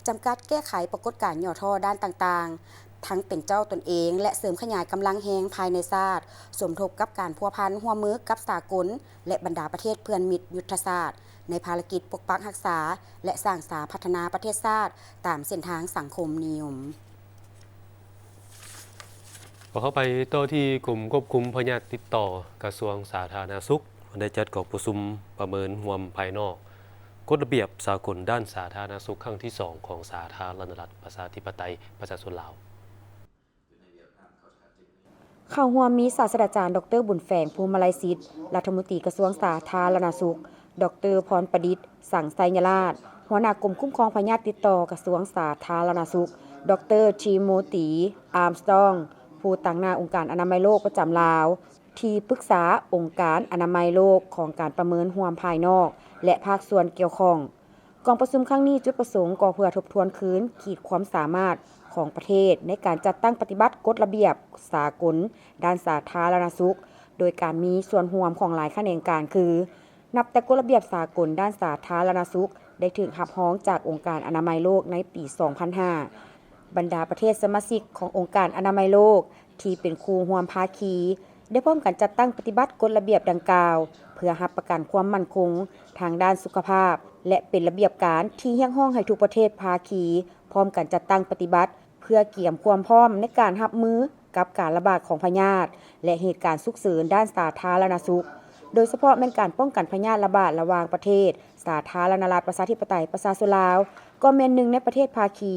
จำกัดแก้ไขปรากฏการณ์ย่อท่อด้านต่างๆทั้งเป็นเจ้าตนเองและเสริมขยายกำลังแหงภายในชาติสมทบกับการพัวพันร่วมมือกับสากลและบรรดาประเทศเพื่อนมิตรยุทธศาสตร์ในภารกิจปกปักรักษาและสร้างสาพัฒนาประเทศชาติตามเส้นทางสังคมนิยมพอเข้าไปต่อที่กลุ่มควบคุมพยาธิติดต่อกระทรวงสาธารณสุขได้จัดกองประชุมประเมินรวมภายนอกกฎระเบียบสากลด้านสาธารณสุขครั้งที่ 2 ของสาธารณรัฐประชาธิปไตยประชาชนลาวเข้าร่วมมีศาสตราจารย์ดร.บุญแฝงภูมิลัยศิษย์รัฐมนตรีกระทรวงสาธารณสุขดร.พรประดิษฐ์สังไสยราชหัวหน้ากรมคุ้มครองพยาธิติดต่อกระทรวงสาธารณสุขดร.ทีโมธีอาร์มสตรองผู้ตั้งหน้าองค์การอนามัยโลกประจำลาวที่ปรึกษาองค์การอนามัยโลกของการประเมินรวมภายนอกและภาคส่วนเกี่ยวข้องกองประชุมครั้งนี้จุดประสงค์ก็เพื่อทบทวนคืนขีดความสามารถของประเทศในการจัดตั้งปฏิบัติกฎระเบียบสากลด้านสาธารณสุขโดยการมีส่วนร่วมของหลายแขนงการคือนับแต่กฎระเบียบสากลด้านสาธารณสุขได้ถูกรับรองจากองค์การอนามัยโลกในปี 2005 บรรดาประเทศสมาชิกขององค์การอนามัยโลกที่เป็นคู่ร่วมภาคีได้ร่วมกันจัดตั้งปฏิบัติกฎระเบียบดังกล่าวเพื่อรับประกันความมั่นคงทางด้านสุขภาพและเป็นระเบียบการที่เรียกร้องให้ทุกประเทศภาคีพร้อมกันจัดตั้งปฏิบัติเพื่อเกี่ยมความพร้อมในการรับมือกับการระบาดของพยาธิและเหตุการณ์ฉุกเฉินด้านสาธารณสุขโดยเฉพาะแม่นการป้องกันพยาธิระบาดระหว่างประเทศสาธารณรัฐประชาธิปไตยประชาชนลาวก็เป็นหนึ่งในประเทศภาคี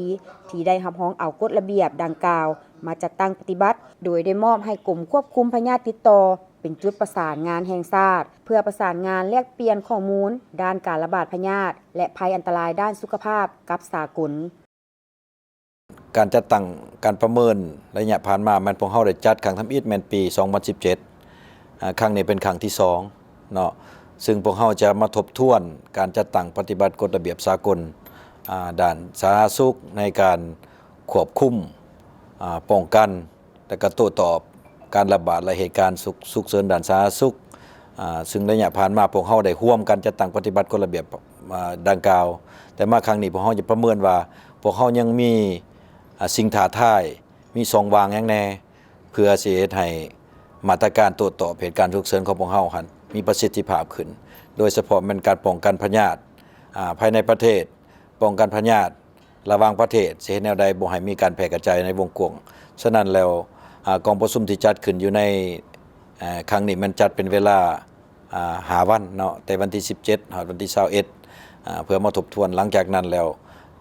ที่ได้รับรองเอากฎระเบียบดังกล่าวมาจัดตั้งปฏิบัติโดยได้มอบให้กรมควบคุมพยาธิติดต่อเป็นจุดประสานงานแห่งชาติเพื่อประสานงานแลกเปลี่ยนข้อมูลด้านการระบาดพยาธิและภัยอันตรายด้านสุขภาพกับสากลการจัดตั้งการประเมินระยะผ่านมามันพวกเฮาได้จัดครั้งทำอิฐแม่นปี 2017 ครั้งนี้เป็นครั้งที่2เนาะซึ่งพวกเฮาจะมาทบทวนการจัดตั้งปฏิบัติกฎระเบียบสากลด้านสาธารณสุขในการควบคุมป้องกันและก็โต้ตอบการระบาดและเหตุการณ์ฉุกเฉินด้านสาธารณสุขซึ่งระยะผ่านมาพวกเฮาได้ร่วมกันจัดตั้งปฏิบัติกฎระเบียบดังกล่าวแต่มาครั้งนี้พวกเฮาจะประเมินว่าพวกเฮายังมีสิ่งท้าทายมีช่องว่างอย่างแน่เพื่อสิเฮ็ดให้มาตรการโต้ตอบเหตุการณ์ฉุกเฉินของพวกเฮาหั่นมีประสิทธิภาพขึ้นโดยเฉพาะเป็นการป้องกันพยาธิภายในประเทศป้องกันพยาธิระหว่างประเทศสิเฮ็ดแนวใดบ่ให้มีการแพร่กระจายในวงกว้างฉะนั้นแล้วกองประชุมที่จัดขึ้นอยู่ในครั้งนี้มันจัดเป็นเวลา5วันเนาะแต่วันที่17ถึงวันที่21เพื่อมาทบทวนหลังจากนั้นแล้ว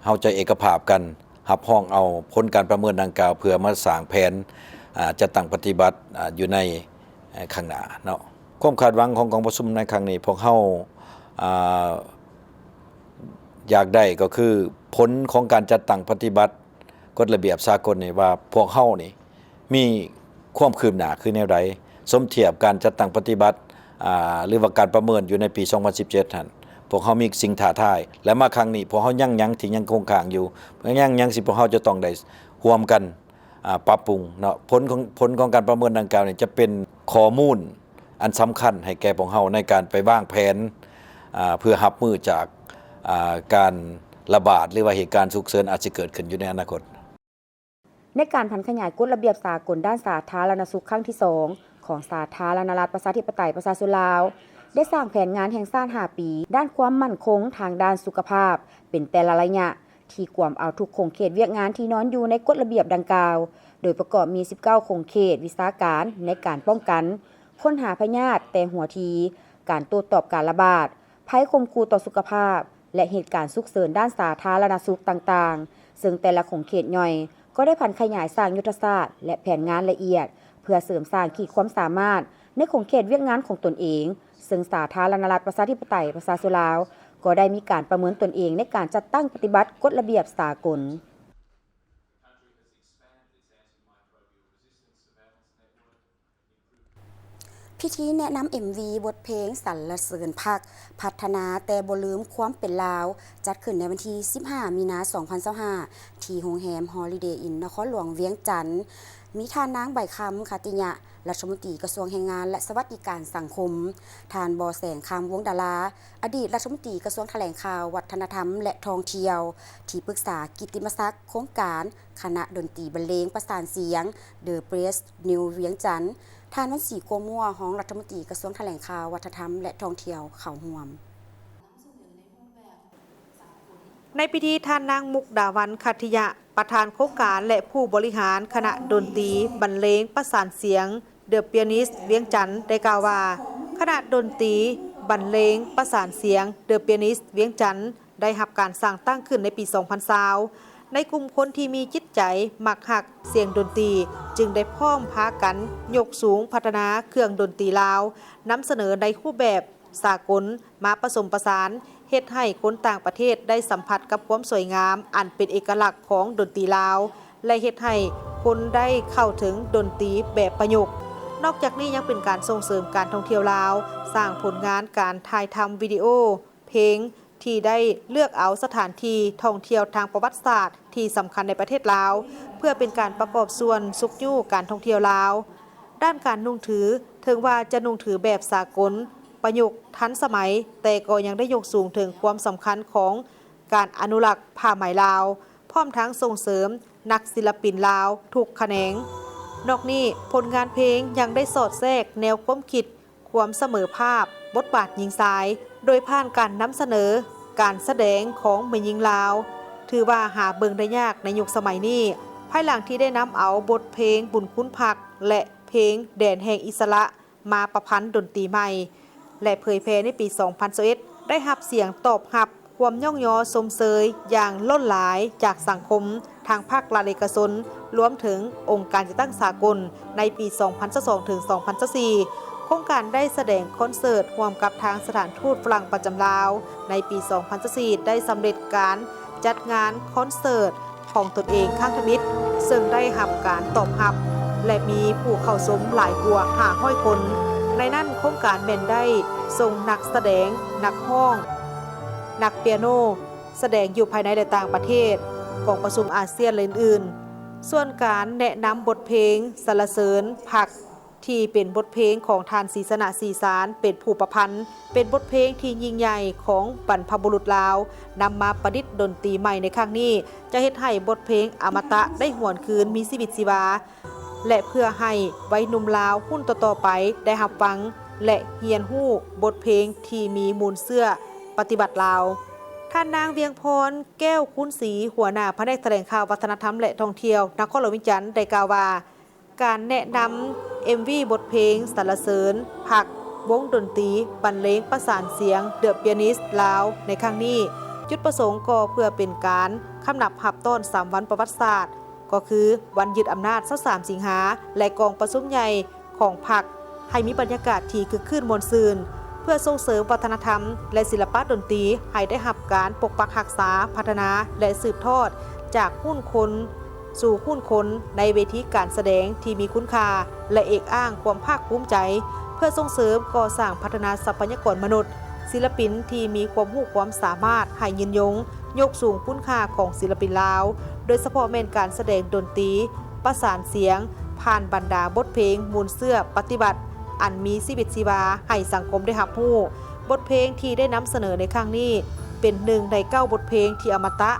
เฮาจะเอกภาพกันรับรองเอาผลการประเมินดังกล่าวเพื่อมาสร้างแผนจัดตั้งปฏิบัติอยู่ในข้างหน้าเนาะความคาดหวังของกองประชุมในครั้งนี้พวกเฮาอยากได้ก็คือผลของการจัดตั้งปฏิบัติกฎระเบียบสากลนี่ว่าพวกเฮานี่มีความคืบหน้าคือแนวใดสมเทียบการจัดตั้งปฏิบัติหรือว่าการประเมินอยู่ในปี 2017 หั่นพวกเฮามีสิ่งท้าทายและมาครั้งนี้พวกเฮายังที่ยังคงค้างอยู่ยังสิพวกเฮาจะต้องได้ร่วมกันปรับปรุงเนาะผลของการประเมินดังกล่าวนี่จะเป็นข้อมูลอันสำคัญให้แก่พวกเฮาในการไปวางแผนเพื่อรับมือจากการระบาดหรือว่าเหตุการณ์ฉุกเฉินอาจจะเกิดขึ้นอยู่ในอนาคตในการพันขยายกฎระเบียบสากลด้านสาธารณสุขครั้งที่2ของสาธารณรัฐประชาธิปไตยประชาชนลาวได้สร้างแผนงานแห่งชาติ5 ปีด้านความมั่นคงทางด้านสุขภาพเป็นแต่ละระยะที่กวมเอาทุกโครงเขตเวียกงานที่นอนอยู่ในกฎระเบียบดังกล่าวโดยประกอบมี19โครงเขตวิชาการในการป้องกันค้นหาพยาธิแต่หัวทีการโต้ตอบการระบาดภัยข่มขู่ต่อสุขภาพและเหตุการณ์ฉุกเฉินด้านสาธารณสุขต่างๆซึ่งแต่ละโครงเขตย่อยก็ได้พันขยายสร้างยุทธศาสตร์และแผนงานละเอียดเพื่อเสริมสร้างขีดความสามารถในโครงเขตเวียกงานของตนเองซึ่งสาธารณรัฐประชาธิปไตยประชาชนลาวก็ได้มีการประเมินตนเองในการจัดตั้งปฏิบัติกฎระเบียบสากล พิธีแนะนำ MV บทเพลงสรรเสริญพักพัฒนาแต่บ่ลืมความเป็นลาวจัดขึ้นในวันที่15 มีนาคม 2025ที่โรงแรม Holiday Inn นครหลวงเวียงจันทน์มีท่านนางใบคำคติยะรัฐมนตรีกระทรวงแรงงานและสวัสดิการสังคมท่านบอแสงคำวงดาราอดีตรัฐมนตรีกระทรวงแถลงข่าววัฒนธรรมและท่องเที่ยวที่ปรึกษากิตติมศักดิ์โครงการคณะดนตรีบรรเลงประสานเสียง The Press New เวียงจันทน์ท่านวันศรีโกมัวรองรัฐมนตรีกระทรวงแถลงข่าววัฒนธรรมและท่องเที่ยวเข้าร่วมในพิธีท่านนางมุกดาวันคัทธิยะประธานโครงการและผู้บริหารคณะดนตรีบรรเลงประสานเสียง The Pianist เวียงจันทน์ได้กล่าวว่าคณะดนตรีบรรเลงประสานเสียง The Pianist เวียงจันทน์ได้รับการสร้างตั้งขึ้นในปี 2020 ในกลุ่มคนที่มีจิตใจมักหักเสียงดนตรีจึงได้พร้อมพากันยกสูงพัฒนาเครื่องดนตรีลาวนำเสนอในรูปแบบสากลมาผสมผสานเฮ็ดให้คนต่างประเทศได้สัมผัสกับความสวยงามอันเป็นเอกลักษณ์ของดนตรีลาวและเฮ็ดให้คนได้เข้าถึงดนตรีแบบประยุกต์นอกจากนี้ยังเป็นการส่งเสริมการท่องเที่ยวลาวสร้างผลงานการถ่ายทำวิดีโอเพลงที่ได้เลือกเอาสถานที่ท่องเที่ยวทางประวัติศาสตร์ที่สำคัญในประเทศลาวเพื่อเป็นการประกอบส่วนสุขยู่การท่องเที่ยวลาวด้านการนุ่งถือถึงว่าจะนุ่งถือแบบสากลประยุกต์ทันสมัยแต่ก็ยังได้ยกสูงถึงความสำคัญของการอนุรักษ์ผ้าไหมลาวพร้อมทั้งส่งเสริมนักศิลปินลาวทุกแขนงนอกนี้ผลงานเพลงยังได้สอดแทรกแนวความคิดความเสมอภาพบทบาทหญิงชายโดยผ่านการนำเสนอการแสดงของแม่หญิงลาวถือว่าหาเบิ่งได้ยากในยุคสมัยนี้ภายหลังที่ได้นำเอาบทเพลงบุญคุณผักและเพลงแดนแห่งอิสระมาประพันธ์ดนตรีใหม่และเผยแพร่ในปี 2021 ได้รับเสียงตอบรับความย่องยอสมเสยอย่างล้นหลายจากสังคมทางภาครัฐเอกชนรวมถึงองค์การจัดตั้งสากลในปี 2022 ถึง 2024 โครงการได้แสดงคอนเสิร์ตร่วมกับทางสถานทูตฝรั่งประจำลาวในปี 2024 ได้สำเร็จการจัดงานคอนเสิร์ตของตนเองข้างทมิตรซึ่งได้รับการตอบรับและมีผู้เข้าชมหลายกว่า500 คนในนั้นโครงการแม่นได้ส่งนักแสดงนักร้องนักเปียโนแสดงอยู่ภายในและต่างประเทศกองประชุมอาเซียนและอื่นๆส่วนการแนะนำบทเพลงสรรเสริญผักที่เป็นบทเพลงของทานศรีสนะศรีสารเป็นผู้ประพันธ์เป็นบทเพลงที่ยิ่งใหญ่ของบรรพบุรุษลาวนำมาประดิษฐ์ดนตรีใหม่ในครั้งนี้จะเฮ็ดให้บทเพลงอมตะได้หวนคืนมีชีวิตชีวาและเพื่อให้วัยหนุ่มลาวรุ่นต่อๆไปได้รับฟังและเรียนรู้บทเพลงที่มีมูลเชื่อปฏิบัติลาวท่านนางเวียงพรแก้วคุณศรีหัวหน้าแผนกแถลงข่าววัฒนธรรมและท่องเที่ยวนครหลวงเวียงจันทน์ได้กล่าวว่าการแนะนำ MV บทเพลงสรรเสริญผักวงดนตรีบรรเลงประสานเสียง The Pianist ลาวในครั้งนี้จุดประสงค์ก็เพื่อเป็นการคำนับหับต้น3วันประวัติศาสตร์ก็คือวันยึดอำนาจ23 สิงหาและกองประชุมใหญ่ของพรรคให้มีบรรยากาศที่คึกคืนมวลซืนเพื่อส่งเสริมวัฒนธรรมและศิลปะดนตรีให้ได้รับการปกปักรักษาพัฒนาและสืบทอดจากหุ้นคนสู่หุ้นคนในเวทีการแสดงที่มีคุณค่าและเอกอ้างความภาคภูมิใจเพื่อส่งเสริมก่อสร้างพัฒนาทรัพยากรมนุษย์ศิลปินที่มีความรู้ความสามารถให้ยืนยงยกสูงคุณค่าของศิลปินลาวโดยเฉพาะแม่นการแสดงดนตรีประสานเสียงผ่านบรรดาบทเพลงมูลเสื้อปฏิบัติอันมีชีวิตชีวาให้สังคมได้รับรู้บทเพลงที่ได้นำเสนอในครั้งนี้เป็นหนึ่งใน9บทเพลงที่อมตะ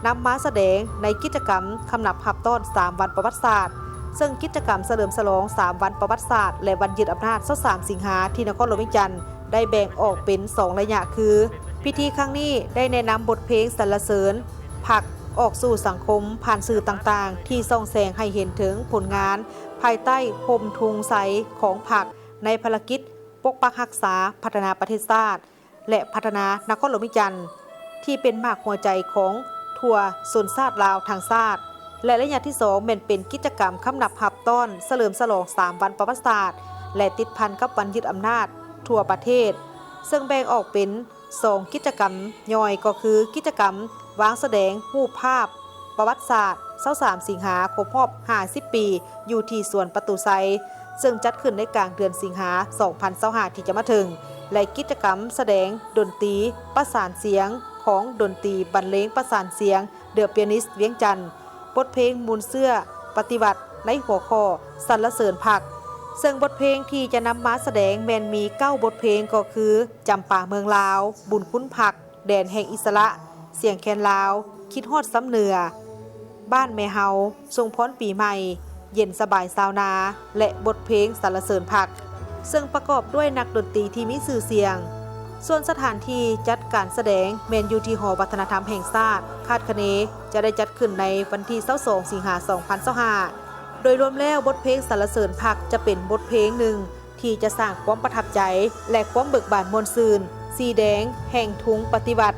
นำมาแสดงในกิจกรรมคำนับหับต้น3วันประวัติศาสตร์ซึ่งกิจกรรมเฉลิมฉลอง3วันประวัติศาสตร์และวันยึดอำนาจ23 สิงหาที่นครหลวงเวียงจันทน์ได้แบ่งออกเป็น2ระยะคือพิธีครั้งนี้ได้แนะนำบทเพลงสรรเสริญผักออกสู่สังคมผ่านสื่อต่างๆที่ส่องแสงให้เห็นถึงผลงานภายใต้พรมทุงใสของผักในภารกิจปกปักรักษาพัฒนาประเทศชาติและพัฒนานครหลวงเวียงจันทน์ที่เป็นหมากหัวใจของทัวร์ชนชาติลาวทางชาติและระยะที่2แม่นเป็นกิจกรรมคำนับหับต้อนเฉลิมฉลอง3วันประวัติศาสตร์และติดพันกับวันยึดอำนาจทั่วประเทศซึ่งแบ่งออกเป็น2กิจกรรมย่อยก็คือกิจกรรมวางแสดงรูปภาพประวัติศาสตร์23 สิงหาคมรอบ50 ปีอยู่ที่สวนประตูไซ ซึ่งจัดขึ้นในกลางเดือนสิงหา2025ที่จะมาถึงและกิจกรรมแสดงดนตรีประสานเสียงของดนตรีบรรเลงประสานเสียงเดอะเปียนิสต์เวียงจันทร์บทเพลงมูลเสื้อปฏิบัติในหัวข้อสรรเสริญผักซึ่งบทเพลงที่จะนำมาแสดงแมนมี9บทเพลงก็คือจำป่าเมืองลาวบุญคุ้นผักแดนแห่งอิสระเสียงแคนลาวคิดฮอดซ้ำเหนือบ้านแม่เฮาทรงพรปีใหม่เย็นสบายซาวนาและบทเพลงสรรเสริญผักซึ่งประกอบด้วยนักดนตรีที่มีชื่อเสียงส่วนสถานที่จัดการแสดงแมนยูที่หอวัฒนธรรมแห่งชาติคาดคะเนจะได้จัดขึ้นในวันที่22สิงหาคม2025โดยรวมแล้วบทเพลงสรรเสริญผักจะเป็นบทเพลงหนึ่งที่จะสร้างความประทับใจและความเบิกบานมวลซืนสีแดงแห่งทุงปฏิบัติ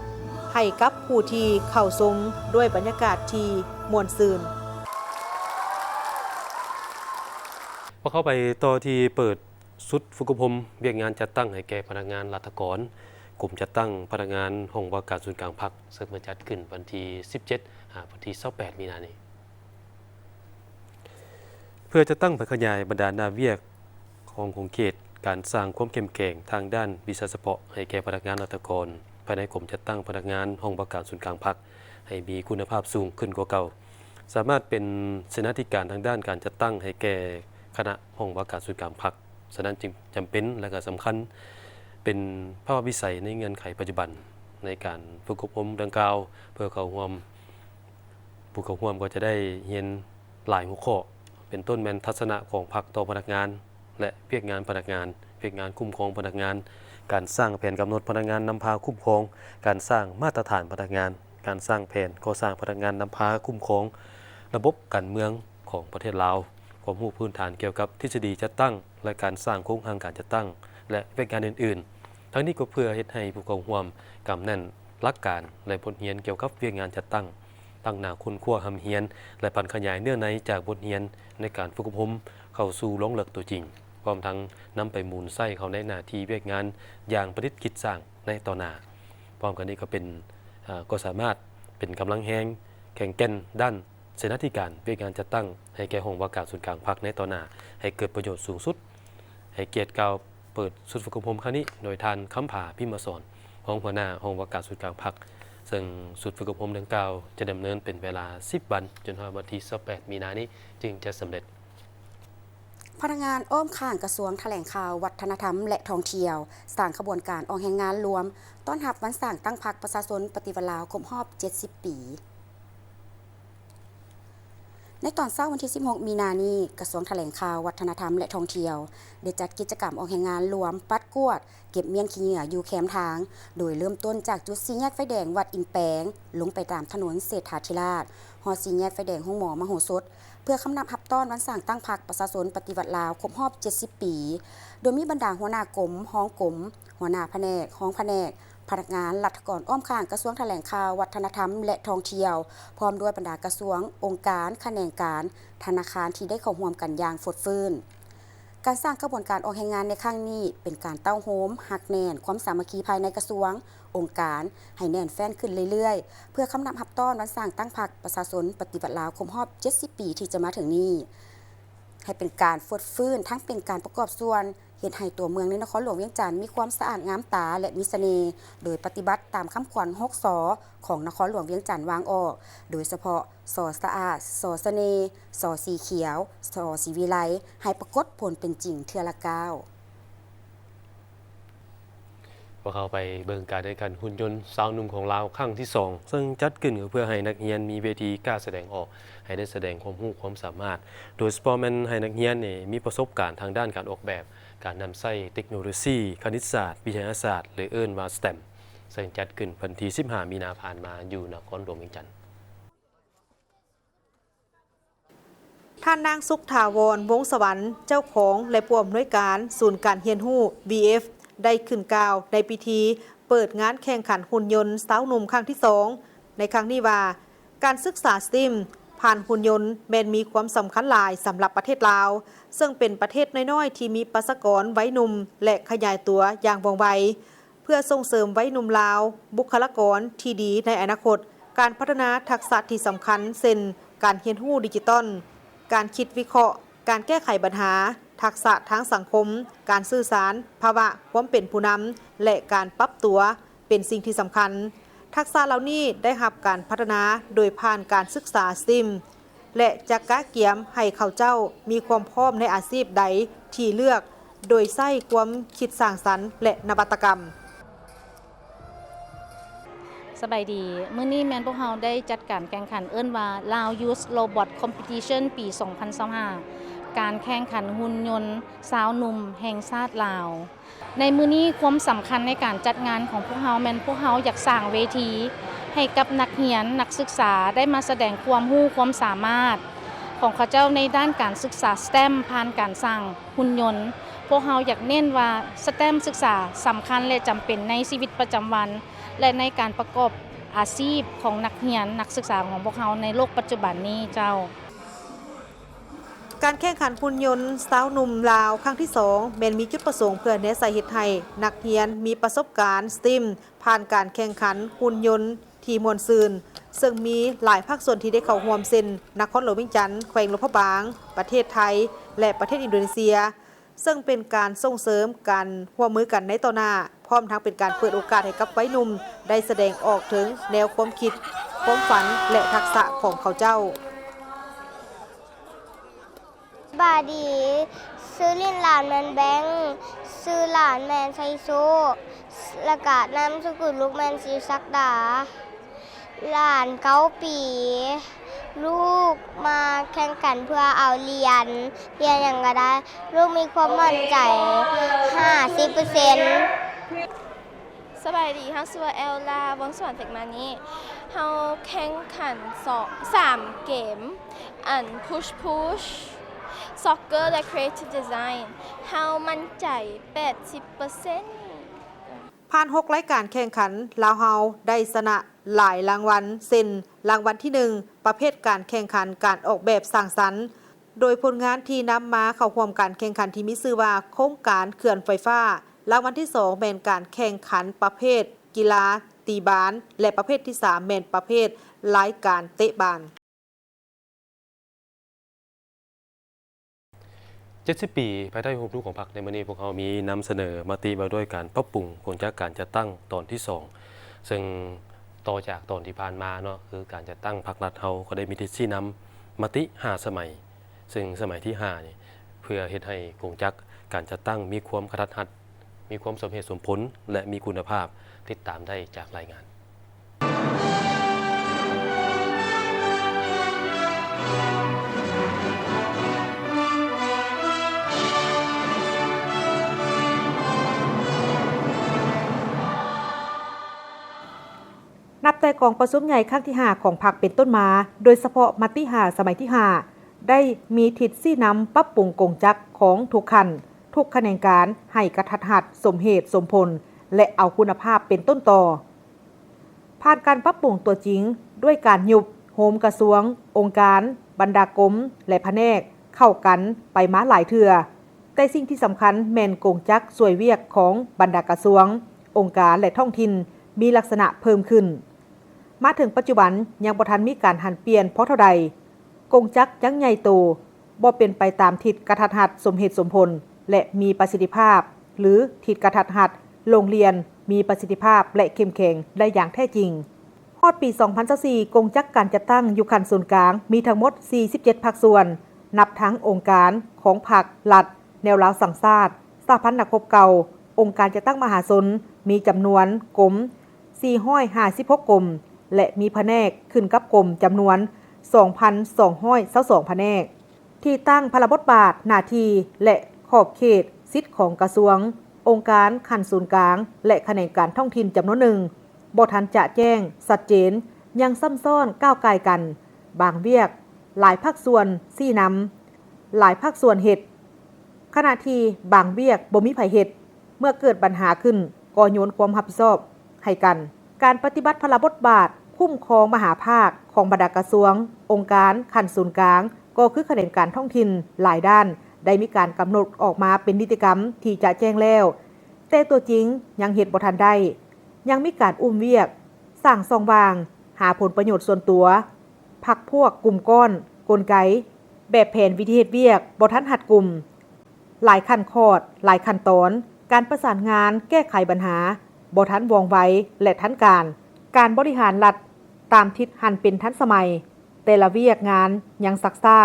ให้กับผู้ที่เข้าชมด้วยบรรยากาศที่มวลซืนพอเข้าไปต่อที่เปิดสุดฝึกอบรมเวียกงานจัดตั้งให้แก่พนักงานรัฐกรกลุ่มจัดตั้งพนักงานห้องว่าการศูนย์กลางพรรคซึ่งมาจัดขึ้นวันที่17วันที่28มีนาคมนี้เพื่อจะตั้งไปขยายบรรดาหน้าเวียกของเขตการสร้างความเข้มแข็งทางด้านวิชาเฉพาะให้แก่พนักงานรัฐกรภายในกลุ่มจัดตั้งพนักงานห้องว่าการศูนย์กลางพรรคให้มีคุณภาพสูงขึ้นกว่าเก่าสามารถเป็นเสนาธิการทางด้านการจัดตั้งให้แก่คณะห้องว่าการศูนย์กลางพรรคฉะนั้นจึงจำเป็นและก็สำคัญเป็นภาวะวิสัยในเงื่อนไขปัจจุบันในการฝึกอบรมดังกล่าวเพื่อเข้าร่วมผู้เข้าร่วมก็จะได้เรียนหลายหัวข้อเป็นต้นแม่นทัศนะของพรรคต่อพนักงานและเพียกงานพนักงานเพียกงานคุ้มครองพนักงานการสร้างแผนกำหนดพนักงานนำพาคุ้มครองการสร้างมาตรฐานพนักงานการสร้างแผนก่อสร้างพนักงานนำพาคุ้มครองระบบการเมืองของประเทศลาวความรู้พื้นฐานเกี่ยวกับทฤษฎีจัดตั้งและการสร้างโครงสร้างการจัดตั้งและเวียกงานอื่นๆทั้งนี้ก็เพื่อเฮ็ดให้ผู้เข้าร่วมกำแน่นหลักการและบทเรียนเกี่ยวกับเวียกงานจัดตั้งตั้งหน้าค้นคว้าหำเฮียนและปันขยายเนื้อในจากบทเรียนในการฝึกอบรมเข้าสู่ลงหลักตัวจริงพร้อมทั้งนำไปมูลไส้เขาในหน้าที่เวียกงานอย่างประดิษฐ์คิดสร้างในต่อหน้าพร้อมกันนี้ก็เป็นก็สามารถเป็นกำลังแรงแข็งแกร่งด้านเสนาธิการเวียกงานจัดตั้งให้แก่ห้องว่าการศูนย์กลางพรรคในต่อหน้าให้เกิดประโยชน์สูงสุดให้เกียรติกล่าวเปิดสุดฝึกอบรมครั้งนี้โดยท่านคำผาพิมพ์สอนห้องหัวหน้าห้องว่าการศูนย์กลางพรรคซึ่งสุดฝึกอบรมดังกล่าวจะดำเนินเป็นเวลา10 วันจนถึงวันที่28มีนาคมนี้จึงจะสำเร็จพนักงานอ้อมข้างกระทรวงแถลงข่าววัฒนธรรมและท่องเที่ยวสร้างขบวนการออกแห่งงานรวมต้อนรับวันสร้างตั้งพรรคประชาชนปฏิวัติลาวครบรอบ70 ปีในตอนเช้าวันที่16มีนาคมนี้กระทรวงแถลงข่าววัฒนธรรมและท่องเที่ยวได้จัดกิจกรรมออกแห่งงานรวมปัดกวดเก็บเมียนขี้เหงื่ออยู่แคมป์ทางโดยเริ่มต้นจากจุด4แยกไฟแดงวัดอินแปงลงไปตามถนนเศรษฐาธิราชฮอด4แยกไฟแดงห้องหมอมโหสถเพื่อคำนับรับต้อนวันสร้างตั้งพรรคประชาชนปฏิวัติลาวครบรอบ70 ปีโดยมีบรรดาหัวหน้ากรมห้องกรมหัวหน้าแผนกห้องแผนกพนักงานรัฐกรอ้อมข้างกระทรวงแถลงข่าววัฒนธรรมและท่องเที่ยวพร้อมด้วยบรรดากระทรวงองค์การแขนงการธนาคารที่ได้เข้าร่วมกันอย่างฟดฟื้นการสร้างกระบวนการออกแห่งงานในครั้งนี้เป็นการเต้าโฮมหักแน่นความสามัคคีภายในกระทรวงองค์การให้แน่นแฟ้นขึ้นเรื่อยๆเพื่อคำนับรับต้อนวันสร้างตั้งพรรคประชาชนปฏิวัติลาวครบรอบ70 ปีที่จะมาถึงนี้ให้เป็นการฟดฟื้นทั้งเป็นการประกอบส่วนเฮ็ดให้ตัวเมืองในนครหลวงเวียงจันทน์มีความสะอาดงามตาและมีเสน่ห์โดยปฏิบัติตามคำขวัญ6 สของนครหลวงเวียงจันทน์วางออกโดยเฉพาะสสะอาดสเสน่ห์สสีเขียวสสีวิไลให้ปรากฏผลเป็นจริงเทื่อละก้าวพอเข้าไปเบิ่งการแข่งขันหุ่นยนต์สาวหนุ่มของลาวครั้งที่2ซึ่งจัดขึ้นเพื่อให้นักเรียนมีเวทีกล้าแสดงออกให้ได้แสดงความรู้ความสามารถโดยสปอร์ตแมนให้นักเรียนมีประสบการณ์ทางด้านการออกแบบการนำใช้เทคโนโลยีคณิตศาสตร์วิทยาศาสตร์หรือเอิ้นว่า STEM ซึ่งจัดขึ้นวันที่15มีนาคมผ่านมาอยู่นครหลวงเวียงจันทน์ท่านนางสุขถาวรวงศ์สวรรค์เจ้าของและผู้อำนวยการศูนย์การเรียนรู้ BF ได้ขึ้นกล่าวในพิธีเปิดงานแข่งขันหุ่นยนต์สาวหนุ่มครั้งที่2ในครั้งนี้ว่าการศึกษา STEM ผ่านหุ่นยนต์แม้นมีความสำคัญหลายสำหรับประเทศลาวซึ่งเป็นประเทศน้อยๆที่มีประชากรวัยหนุ่มและขยายตัวอย่างว่องไวเพื่อส่งเสริมวัยหนุ่มลาวบุคลากรที่ดีในอนาคตการพัฒนาทักษะที่สำคัญเช่นการเรียนรู้ดิจิตอลการคิดวิเคราะห์การแก้ไขปัญหา ทักษะทางสังคม การสื่อสาร ภาวะความเป็นผู้นำและการปรับตัวเป็นสิ่งที่สำคัญ ทักษะเหล่านี้ได้รับการพัฒนาโดยผ่านการศึกษา STEM และจะกะเกียมให้เขาเจ้ามีความพร้อมในอาชีพใดที่เลือกโดยใช้ความคิดสร้างสรรค์และนวัตกรรม สบายดีมื้อนี้แม่นพวกเราได้จัดการแข่งขันเอิ้นว่า Lao Youth Robot Competition ปี 2025 การแข่งขันหุ่นยนต์สาวหนุ่มแห่งชาติลาว ในมื้อนี้ความสำคัญในการจัดงานของพวกเราแม่นพวกเราอยากสร้างเวทีให้กับนักเรียนนักศึกษาได้มาแสดงความรู้ความสามารถของเขาเจ้าในด้านการศึกษา STEM ผ่านการสร้างหุ่นยนต์พวกเราอยากเน้นว่า STEM ศึกษาสำคัญและจำเป็นในชีวิตประจำวันและในการประกอบอาชีพของนักเรียนนักศึกษาของพวกเราในโลกปัจจุบันนี้เจ้า การแข่งขันหุ่นยนต์สาวหนุ่มลาวครั้งที่2แม้นมีจุดประสงค์เพื่อแนะสาเหตุให้นักเรียนมีประสบการณ์ STEM ผ่านการแข่งขันหุ่นยนต์ที่ม่วนซื่นซึ่งมีหลายภาคส่วนที่ได้เข้าร่วมเช่นนครหลวงเวียงจันทน์แขวงหลวงพระบางประเทศไทยและประเทศอินโดนีเซียซึ่งเป็นการส่งเสริมการร่วมมือกันในต่อหน้าพร้อมทั้งเป็นการเปิดโอกาสให้กับวัยหนุ่มได้แสดงออกถึงแนวความคิดความฝันและทักษะของเขาเจ้าบาดีซื้อลินหลานแมนแบงค์ซื้อหลานแมนไซโซและกาดน้ำสกุลลูกแมนซีซักดาหลาน9 ปีลูกมาแข่งขันเพื่อเอาเรียนอย่างก็ได้ลูกมีความมั่นใจ 50% สบายดีเฮาชื่อว่าแอลลาวงสวนเทคมานี้เฮาแข่งขัน3 เกมอัน push soccer และ creative design เฮามั่นใจ 80% ผ่าน6รายการแข่งขันลาวเฮาได้ชนะหลายรางวัลเช่นรางวัลที่1ประเภทการแข่งขันการออกแบบสร้างสรรค์โดยผลงานที่นำมาเข้าร่วมการแข่งขันที่มีชื่อว่าโครงการเขื่อนไฟฟ้ารางวัลที่2เป็นการแข่งขันประเภทกีฬาตีบานและประเภทที่3เป็นประเภทรายการเตะบาน70 ปีภายใต้รูปรูปของพรรคในมื้อนี้พวกเขามีนำเสนอมติมาด้วยการปรับปรุงกลไกการจัดตั้งตอนที่2ซึ่งต่อจากตอนที่ผ่านมาเนาะคือการจัดตั้งพรรครัฐเฮาก็ได้มีที่นำมติ5 สมัยซึ่งสมัยที่5นี่เพื่อเฮ็ดให้กลไกการจัดตั้งมีความกระทัดรัดมีความสมเหตุสมผลและมีคุณภาพติดตามได้จากรายงานนับแต่กองประชุมใหญ่ครั้งที่5ของพรรคเป็นต้นมาโดยเฉพาะมติ5สมัยที่5ได้มีทิศชี้นำปรับปรุงกลไกของทุกขั้นทุกแขนงการให้กระทัดรัดสมเหตุสมผลและเอาคุณภาพเป็นต้นต่อผ่านการปรับปรุงตัวจริงด้วยการยุบโฮมกระทรวงองค์การบรรดากรมและแผนกเข้ากันไปมาหลายเทื่อแต่สิ่งที่สำคัญแม่นกลไกสวยเวียกของบรรดากระทรวงองค์การและท้องถิ่นมีลักษณะเพิ่มขึ้นมาถึงปัจจุบันยังบ่ทันมีการหันเปลี่ยนเพราะเท่าใดกงจักยังใหญ่โตบ่เป็นไปตามทิศกระทัดรัดสมเหตุสมผลและมีประสิทธิภาพหรือทิศกระทัดรัดโรงเรียนมีประสิทธิภาพและเข้มแข็งได้อย่างแท้จริงฮอดปี 2024กงจักการจัดตั้งอยู่ขั้นศูนย์กลางมีทั้งหมด47ภาคส่วนนับทั้งองค์การของภาครัฐแนวราวสังชาติสหพันธ์นักรบเก่าองค์การจัดตั้งมหาชนมีจำนวนกรม456กรมและมีแผนกขึ้นกับกรมจำนวน 2,222 แผนกที่ตั้งพระบทบาทหน้าที่และขอบเขตสิทธิของกระทรวงองค์การขั้นศูนย์กลางและแขนงการท้องถิ่นจำนวนหนึ่งบ่ทันจะแจ้งชัดเจนยังซ้ำซ้อนก้าวไกลกันบางเวียกหลายภาคส่วนซี่นำหลายภาคส่วนเฮ็ดขณะที่บางเวียกบ่มีไผเฮ็ดเมื่อเกิดปัญหาขึ้นก็โยนความรับผิดชอบให้กันการปฏิบัติพระบทบาทคุ้มครองมหาภาคของบรรดากระทรวงองค์การขั้นศูนย์กลางก็คือแขนงการท้องถิ่นหลายด้านได้มีการกำหนดออกมาเป็นนิติกรรมที่จะแจ้งแล้วแต่ตัวจริงยังเฮ็ดบ่ทันได้ยังมีการอุ้มเวียกสร้างช่องว่างหาผลประโยชน์ส่วนตัวพรรคพวกกลุ่มก้อนกลไกแบบแผนวิธีเฮ็ดเวียกบ่ทันหัดกลุ่ม หลายขั้นคอดหลายขั้นตอนการประสานงานแก้ไขปัญหาบ่ทันว่องไวและทันการบริหารรัฐตามทิศหันเป็นทันสมัยแต่ละเวียกงานยังซักซ่า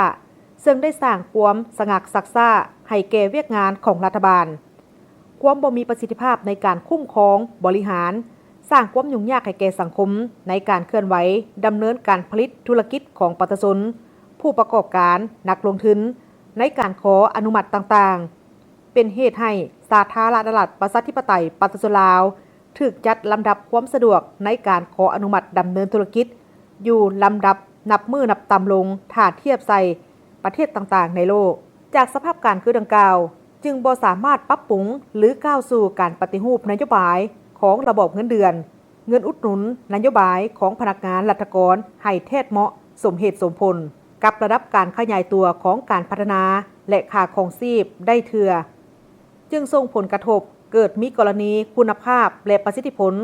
ซึ่งได้สร้างความสงักซักซ่าให้แก่เวียกงานของรัฐบาลความบ่มีประสิทธิภาพในการคุ้มครองบริหารสร้างความยุ่งยากให้แก่สังคมในการเคลื่อนไหวดำเนินการผลิตธุรกิจของประชาชนผู้ประกอบการนักลงทุนในการขออนุมัติต่างๆเป็นเหตุให้สาธารณรัฐประชาธิปไตยประชาชนลาวถูกจัดลำดับความสะดวกในการขออนุมัติดำเนินธุรกิจอยู่ลำดับนับมือนับต่ำลงถ้าเทียบใส่ประเทศต่างๆในโลกจากสภาพการคือดังกล่าวจึงบ่สามารถปรับปรุงหรือก้าวสู่การปฏิรูปนโยบายของระบบเงินเดือนเงินอุดหนุนนโยบายของพนักงานรัฐกรให้แท้เหมาะสมเหตุสมผลกับระดับการขยายตัวของการพัฒนาและค่าครองชีพได้เทื่อจึงส่งผลกระทบเกิดมีกรณีคุณภาพและประสิทธิผล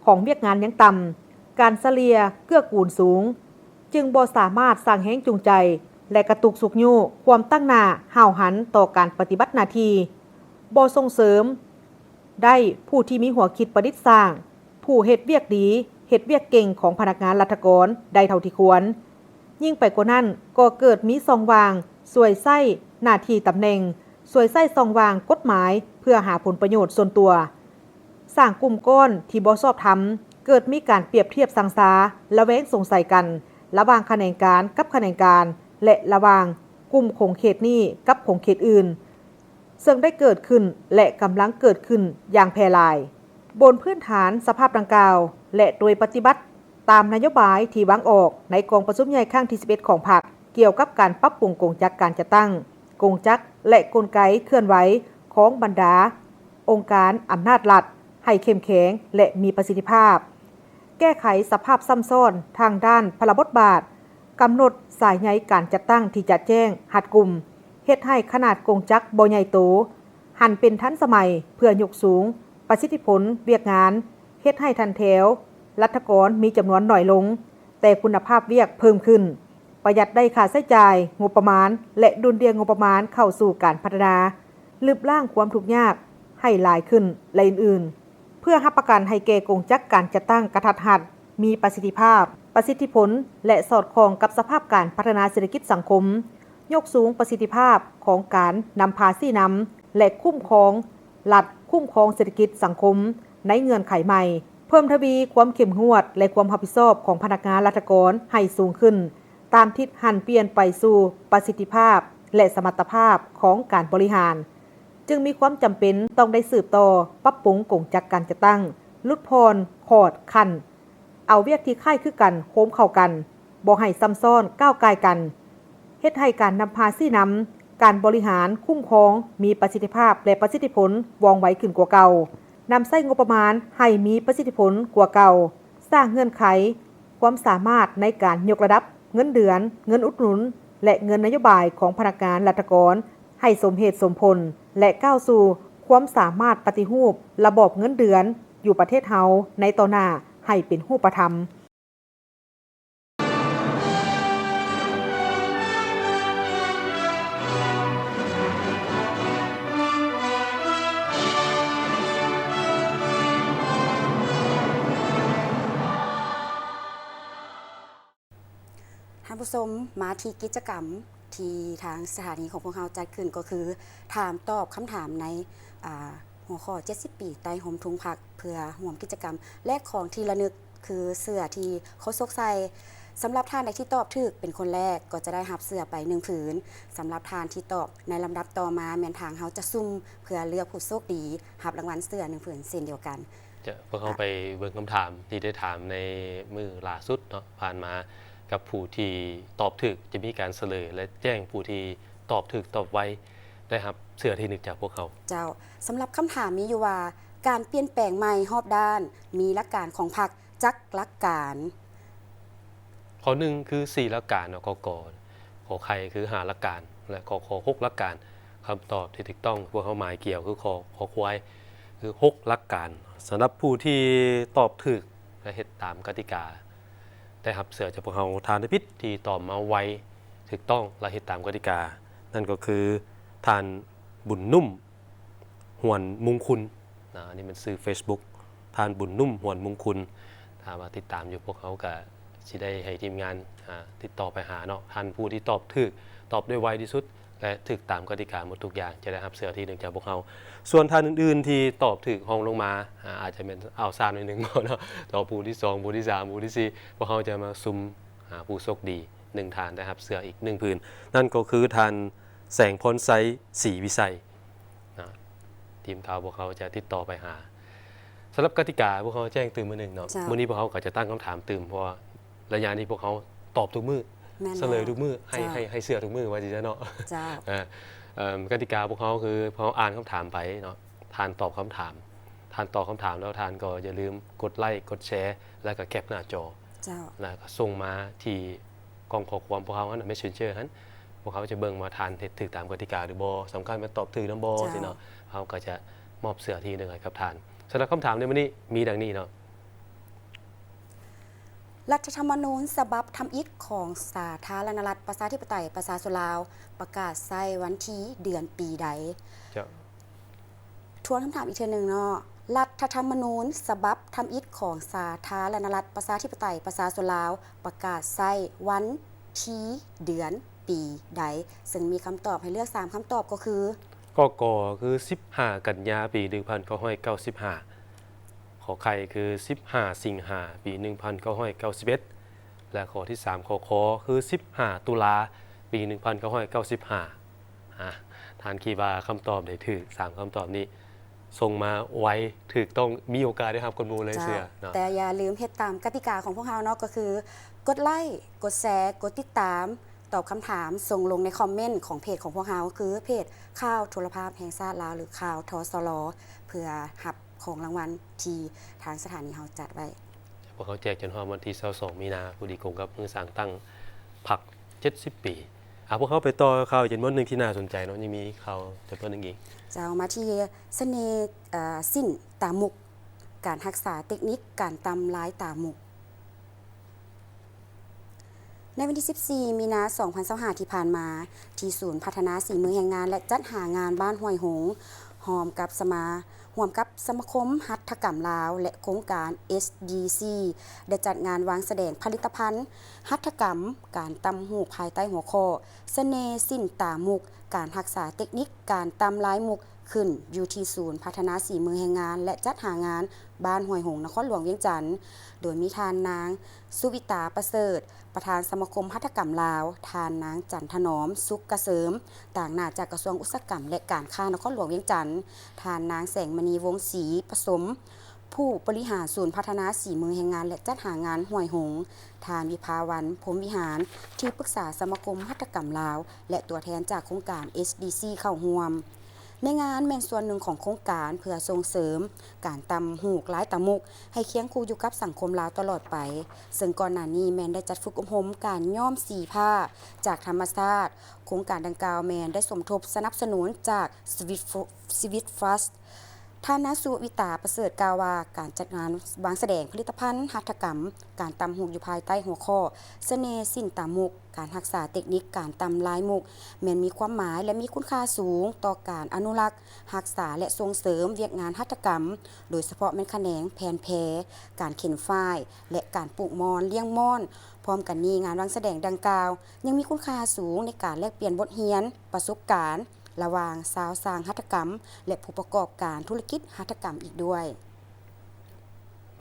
ของเวียกงานยังต่ำการเฉลี่ยเกื้อกูลสูงจึงบ่สามารถสร้างแรงจูงใจและกระตุกสุกยู่ความตั้งหน้าห่าวหันต่อการปฏิบัติหน้าที่บ่ส่งเสริมได้ผู้ที่มีหัวคิดประดิษฐ์สร้างผู้เฮ็ดเวียกดีเฮ็ดเวียกเก่งของพนักงานรัฐกรได้เท่าที่ควรยิ่งไปกว่านั้นก็เกิดมีช่องว่างสวยไส้หน้าที่ตำแหน่งสวยไส้ช่องว่างกฎหมายเพื่อหาผลประโยชน์ส่วนตัวสร้างกลุ่มก้อนที่บ่ชอบธรรมเกิดมีการเปรียบเทียบสังสาระแวงสงสัยกันระหว่างคะแนนการกับคะแนนการและระหว่างกลุ่มของเขตนี้กับของเขตอื่นซึ่งได้เกิดขึ้นและกำลังเกิดขึ้นอย่างแพร่หลายบนพื้นฐานสภาพดังกล่าวและโดยปฏิบัติตามนโยบายที่วางออกในกองประชุมใหญ่ครั้งที่11ของพรรคเกี่ยวกับการปรับปรุงกงจักรการจัดตั้งกงจักรและกลไกเคลื่อนไหวของบรรดาองค์การอำนาจรัฐให้เข้มแข็งและมีประสิทธิภาพแก้ไขสภาพซ้ำซ้อนทางด้านพลบทบาทกำหนดสายใยการจัดตั้งที่จะแจ้งหัดกลุ่มเฮ็ดให้ขนาดกงจักรบ่ใหญ่โตหันเป็นทันสมัยเพื่อยกสูงประสิทธิผลเวียกงานเฮ็ดให้ทันแถวรัฐกรมีจำนวนน้อยลงแต่คุณภาพเวียกเพิ่มขึ้นประหยัดได้ค่าใช้จ่ายงบประมาณและดุลเดียงงบประมาณเข้าสู่การพัฒนาลืบล้างความทุกข์ยากให้หลายขึ้นและอื่นๆเพื่อรับประกันให้แก่กงจักรการจัดตั้งกระทัดรัดมีประสิทธิภาพประสิทธิผลและสอดคล้องกับสภาพการพัฒนาเศรษฐกิจสังคมยกสูงประสิทธิภาพของการนำภาษีนำและคุ้มครองรัฐคุ้มครองเศรษฐกิจสังคมในเงื่อนไขใหม่เพิ่มทวีความเข้มงวดและความรับผิดชอบของพนักงานราชการให้สูงขึ้นตามทิศหันเปลี่ยนไปสู่ประสิทธิภาพและสมรรถภาพของการบริหารจึงมีความจำเป็นต้องได้สืบต่อปรับปรุงกงจักรการจัดตั้งลดพรขอดคันเอาเวียกที่ค่ายคือกันโค้มเข้ากันบ่ให้ซ้ำซ้อนก้าวไกลกันเฮ็ดให้การนำภาษีนำการบริหารคุ้มครองมีประสิทธิภาพและประสิทธิผลว่องไวขึ้นกว่าเก่านำใช้งบประมาณให้มีประสิทธิผลกว่าเก่าสร้างเงื่อนไขความสามารถในการยกระดับเงินเดือนเงินอุดหนุนและเงินนโยบายของพนักงานรัฐกรให้สมเหตุสมผลและก้าวสู่ความสามารถปฏิรูประบบเงินเดือนอยู่ประเทศเฮาในต่อหน้าให้เป็นรูปธรรม ท่านผู้ชมมาที่กิจกรรมที่ทางสถานีของพวกเราจัดขึ้นก็คือถามตอบคำถามในหัวข้อ70 ปีใต้ห่มทุงผักเพื่อห่วมกิจกรรมแลกของที่ระลึกคือเสื้อที่เขาซกใส่สำหรับท่านใดที่ตอบถูกเป็นคนแรกก็จะได้รับเสื้อไป1 ผืนสำหรับท่านที่ตอบในลำดับต่อมาแม่นทางเขาจะซุ่มเพื่อเลือกผู้โชคดีรับรางวัลเสื้อ1 ผืนเช่นเดียวกันจะพวกเขาไปเบิ่งคำถามที่ได้ถามในมือล่าสุดเนาะผ่านมากับผู้ที่ตอบถูกจะมีการเฉลยและแจ้งผู้ที่ตอบถูกตอบไวได้ครับเสื้อที่1จากพวกเขาเจ้าสำหรับคำถามมีอยู่ว่าการเปลี่ยนแปลงใหม่รอบด้านมีหลักการของพรรคจักหลักการข้อ1คือ4หลักการกกขอไข่คือ5หลักการและขอ6หลักการคำตอบที่ถูกต้องพวกเขาหมายเกี่ยวคือขอควายคือ6หลักการสำหรับผู้ที่ตอบถูกและเฮ็ดตามกติกาแต่ครับเสือจากพวกเขาทานพิษที่ตอบมาไวถูกต้องและเฮ็ดตามกติกานั่นก็คือทาน บุญนุ่มหวนมงคุณนะอันนี้มันซื้อ Facebook ทานบุญนุ่มหวนมงคุณถ้ามาติดตามอยู่พวกเขาก็สิได้ให้ทีมงานติดต่อไปหาเนาะท่านผู้ที่ตอบถูกตอบได้ไวที่สุดและถูกตามกติกาหมดทุกอย่างจะได้รับเสื้อที่หนึ่งจากพวกเขาส่วนท่านอื่นๆที่ตอบถูกห้องลงมาอาจจะเป็นเอาซานหนึ่งเนาะต่อผู้ที่2ผู้ที่3ผู้ที่4พวกเขาจะมาซุ่มหาผู้โชคดี1ทานได้รับเสื้ออีก1ผืนนั่นก็คือทานแสงพลไซสีวิสัยนะทีมข่าวพวกเขาจะติดต่อไปหาสำหรับกติกาพวกเขาแจ้งตื่นมาหนึ่งเนาะมื้อนี้พวกเขาก็จะตั้งคำถามตื่นเพราะระยะนี้พวกเขาตอบทุกมื้อเสลยทุกมื้อให้เสื้อทุกมื้อว่าจะเนาะกติกาพวกเขาคือพออ่านคำถามไปเนาะทานตอบคำถามทานตอบคำถามแล้วทานก็อย่าลืมกดไลค์กดแชร์แล้วก็แคปหน้าจอแล้วก็ส่งมาที่กองข้อความพวกเขาไม่เชิญเชื่อฮันพวกเขาจะเบิ่งมาทานถือตามกติกาหรือบ่สำคัญมันตอบถือน้ำบ่สิเนาะเขาก็จะมอบเสื้อที่หนึ่งให้กับทานสำหรับคำถามในวันนี้มีดังนี้เนาะรัฐธรรมนูญฉบับทำอิฐของสาธารณรัฐประชาธิปไตยประชาชนลาวประกาศใช้วันที่เดือนปีใดทวนคำถามอีกเทื่อนึงเนาะรัฐธรรมนูญฉบับทำอิฐของสาธารณรัฐประชาธิปไตยประชาชนลาวประกาศใช้วันที่เดือนปีใดซึ่งมีคำตอบให้เลือก3คำตอบก็คือกคือ15กันยาปี1995ขอไข่คือ15สิงหาปี1991และข้อที่3ขอคือ15ตุลาปี1995ทานคีบาคำตอบได้ถูก3คำตอบนี้ส่งมาไว้ถูกต้องมีโอกาสได้ครับคนมูเลยเสือแต่อย่าลืมเฮ็ดตามกติกาของพวกเราเนาะก็คือกดไลค์กดแชร์กดติดตามตอบคำถามส่งลงในคอมเมนต์ของเพจของพวกเราคือเพจข่าวโทรภาพแห่งชาติลาวหรือข่าวทสลเพื่อหับของรางวัลที่ทางสถานีเราจัดไว้พวกเขาแจกจนฮอดวันที่22มีนาพอดีกงกับมือสร้างตั้งผัก70ปีพวกเขาไปต่อข่าวอีกมื้อนึงที่น่าสนใจเนาะยังมีข่าวจะเพิ่นนึงอีกจะเอามาที่เสน่ห์สิ้นตามุกการรักษาเทคนิคการตำลายตามุกในวันที่14มีนาคม2025ที่ผ่านมาที่ศูนย์พัฒนาฝีมือแห่งงานและจัดหางานบ้านห้วยหงหอมกับสมาคมหัตถกรรมลาวและโครงการ SDC ได้จัดงานวางแสดงผลิตภัณฑ์หัตถกรรมการตำหูภายใต้หัวข้อเสน่ห์สิ้นตามุกการรักษาเทคนิคการตำลายมุกขึ้นอยู่ที่ศูนย์พัฒนาฝีมือแห่งงานและจัดหางานบ้านห้วยหงนครหลวงเวียงจันทน์โดยมีทานนางสุวิตาประเสริฐประธานสมาคมหัตถกรรมลาวทานนางจันทนอมสุขเกษมต่างหน้าจากกระทรวงอุตสาหกรรมและการค้านครหลวงเวียงจันทน์ทานนางแสงมณีวงศ์ศรีผสมผู้บริหารศูนย์พัฒนาฝีมือแห่งงานและจัดหางานห้วยหงทานวิภาวันพรหมวิหารที่ปรึกษาสมาคมหัตถกรรมลาวและตัวแทนจากโครงการ SDC เข้าร่วมในงานเป็นส่วนหนึ่งของโครงการเพื่อส่งเสริมการตำหูกหลายตามุกให้เคียงคู่อยู่กับสังคมลาวตลอดไปซึ่งก่อนหน้านี้แมนได้จัดฝึกอบรมการย้อมสีผ้าจากธรรมชาติโครงการดังกล่าวแมนได้สมทบสนับสนุนจากสวิตฟัสท่านนสุวิตาประเสริฐกล่าวว่าการจัดงานวางแสดงผลิตภัณฑ์หัตถกรรมการตำหูกอยู่ภายใต้หัวข้อเสน่ห์สิ้นตามุกการรักษาเทคนิคการตำลายมุกแม้นมีความหมายและมีคุณค่าสูงต่อการอนุรักษ์รักษาและส่งเสริมเวียกงานหัตถกรรมโดยเฉพาะแม่นแขนงแผนแพรการเข็นฝ้ายและการปลูกมอนเลี้ยงม่อนพร้อมกันนี้งานวางแสดงดังกล่าวยังมีคุณค่าสูงในการแลกเปลี่ยนบทเรียนประสบการณ์ระหว่างสาวสร้างหัตถกรรมและผู้ประกอบการธุรกิจหัตถกรรมอีกด้วย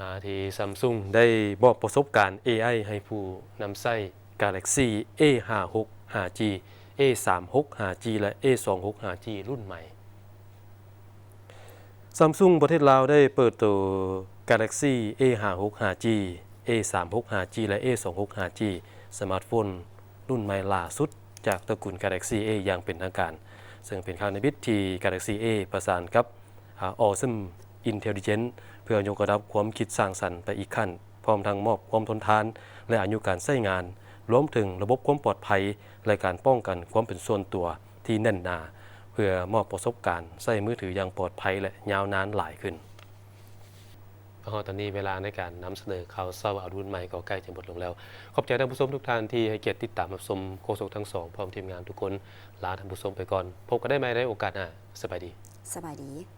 มาที่ Samsung ได้บอกประสบการณ์ AI ให้ผู้นำใช้ Galaxy A56 5G A36 5G และ A26 5G รุ่นใหม่ Samsung ประเทศลาวได้เปิดตัว Galaxy A56 5G A36 5G และ A26 5G สมาร์ทโฟนรุ่นใหม่ล่าสุดจากตระกูล Galaxy A อย่างเป็นทางการซึ่งเป็นข่าวในบิดที่ Galaxy A ประสานกับ Awesome Intelligence เพื่อยกระดับความคิดสร้างสรรค์ไปอีกขั้นพร้อมทั้งมอบความทนทานและอายุการใช้งานรวมถึงระบบความปลอดภัยและการป้องกันความเป็นส่วนตัวที่แน่นหนาเพื่อมอบประสบการณ์ใช้มือถืออย่างปลอดภัยและยาวนานหลายขึ้น เพราะตอนนี้เวลาในการนำเสนอข่าวเศร้าอารุ่นใหม่ก็ใกล้จะหมดลงแล้วขอบใจท่านผู้ชมทุกท่านที่ให้เกียรติติดตามรับชมโฆษกทั้งสองพร้อมทีมงานทุกคนลาท่านผู้ชมไปก่อนพบกันได้ใหม่ในโอกาสหน้าสบายดี สบายดี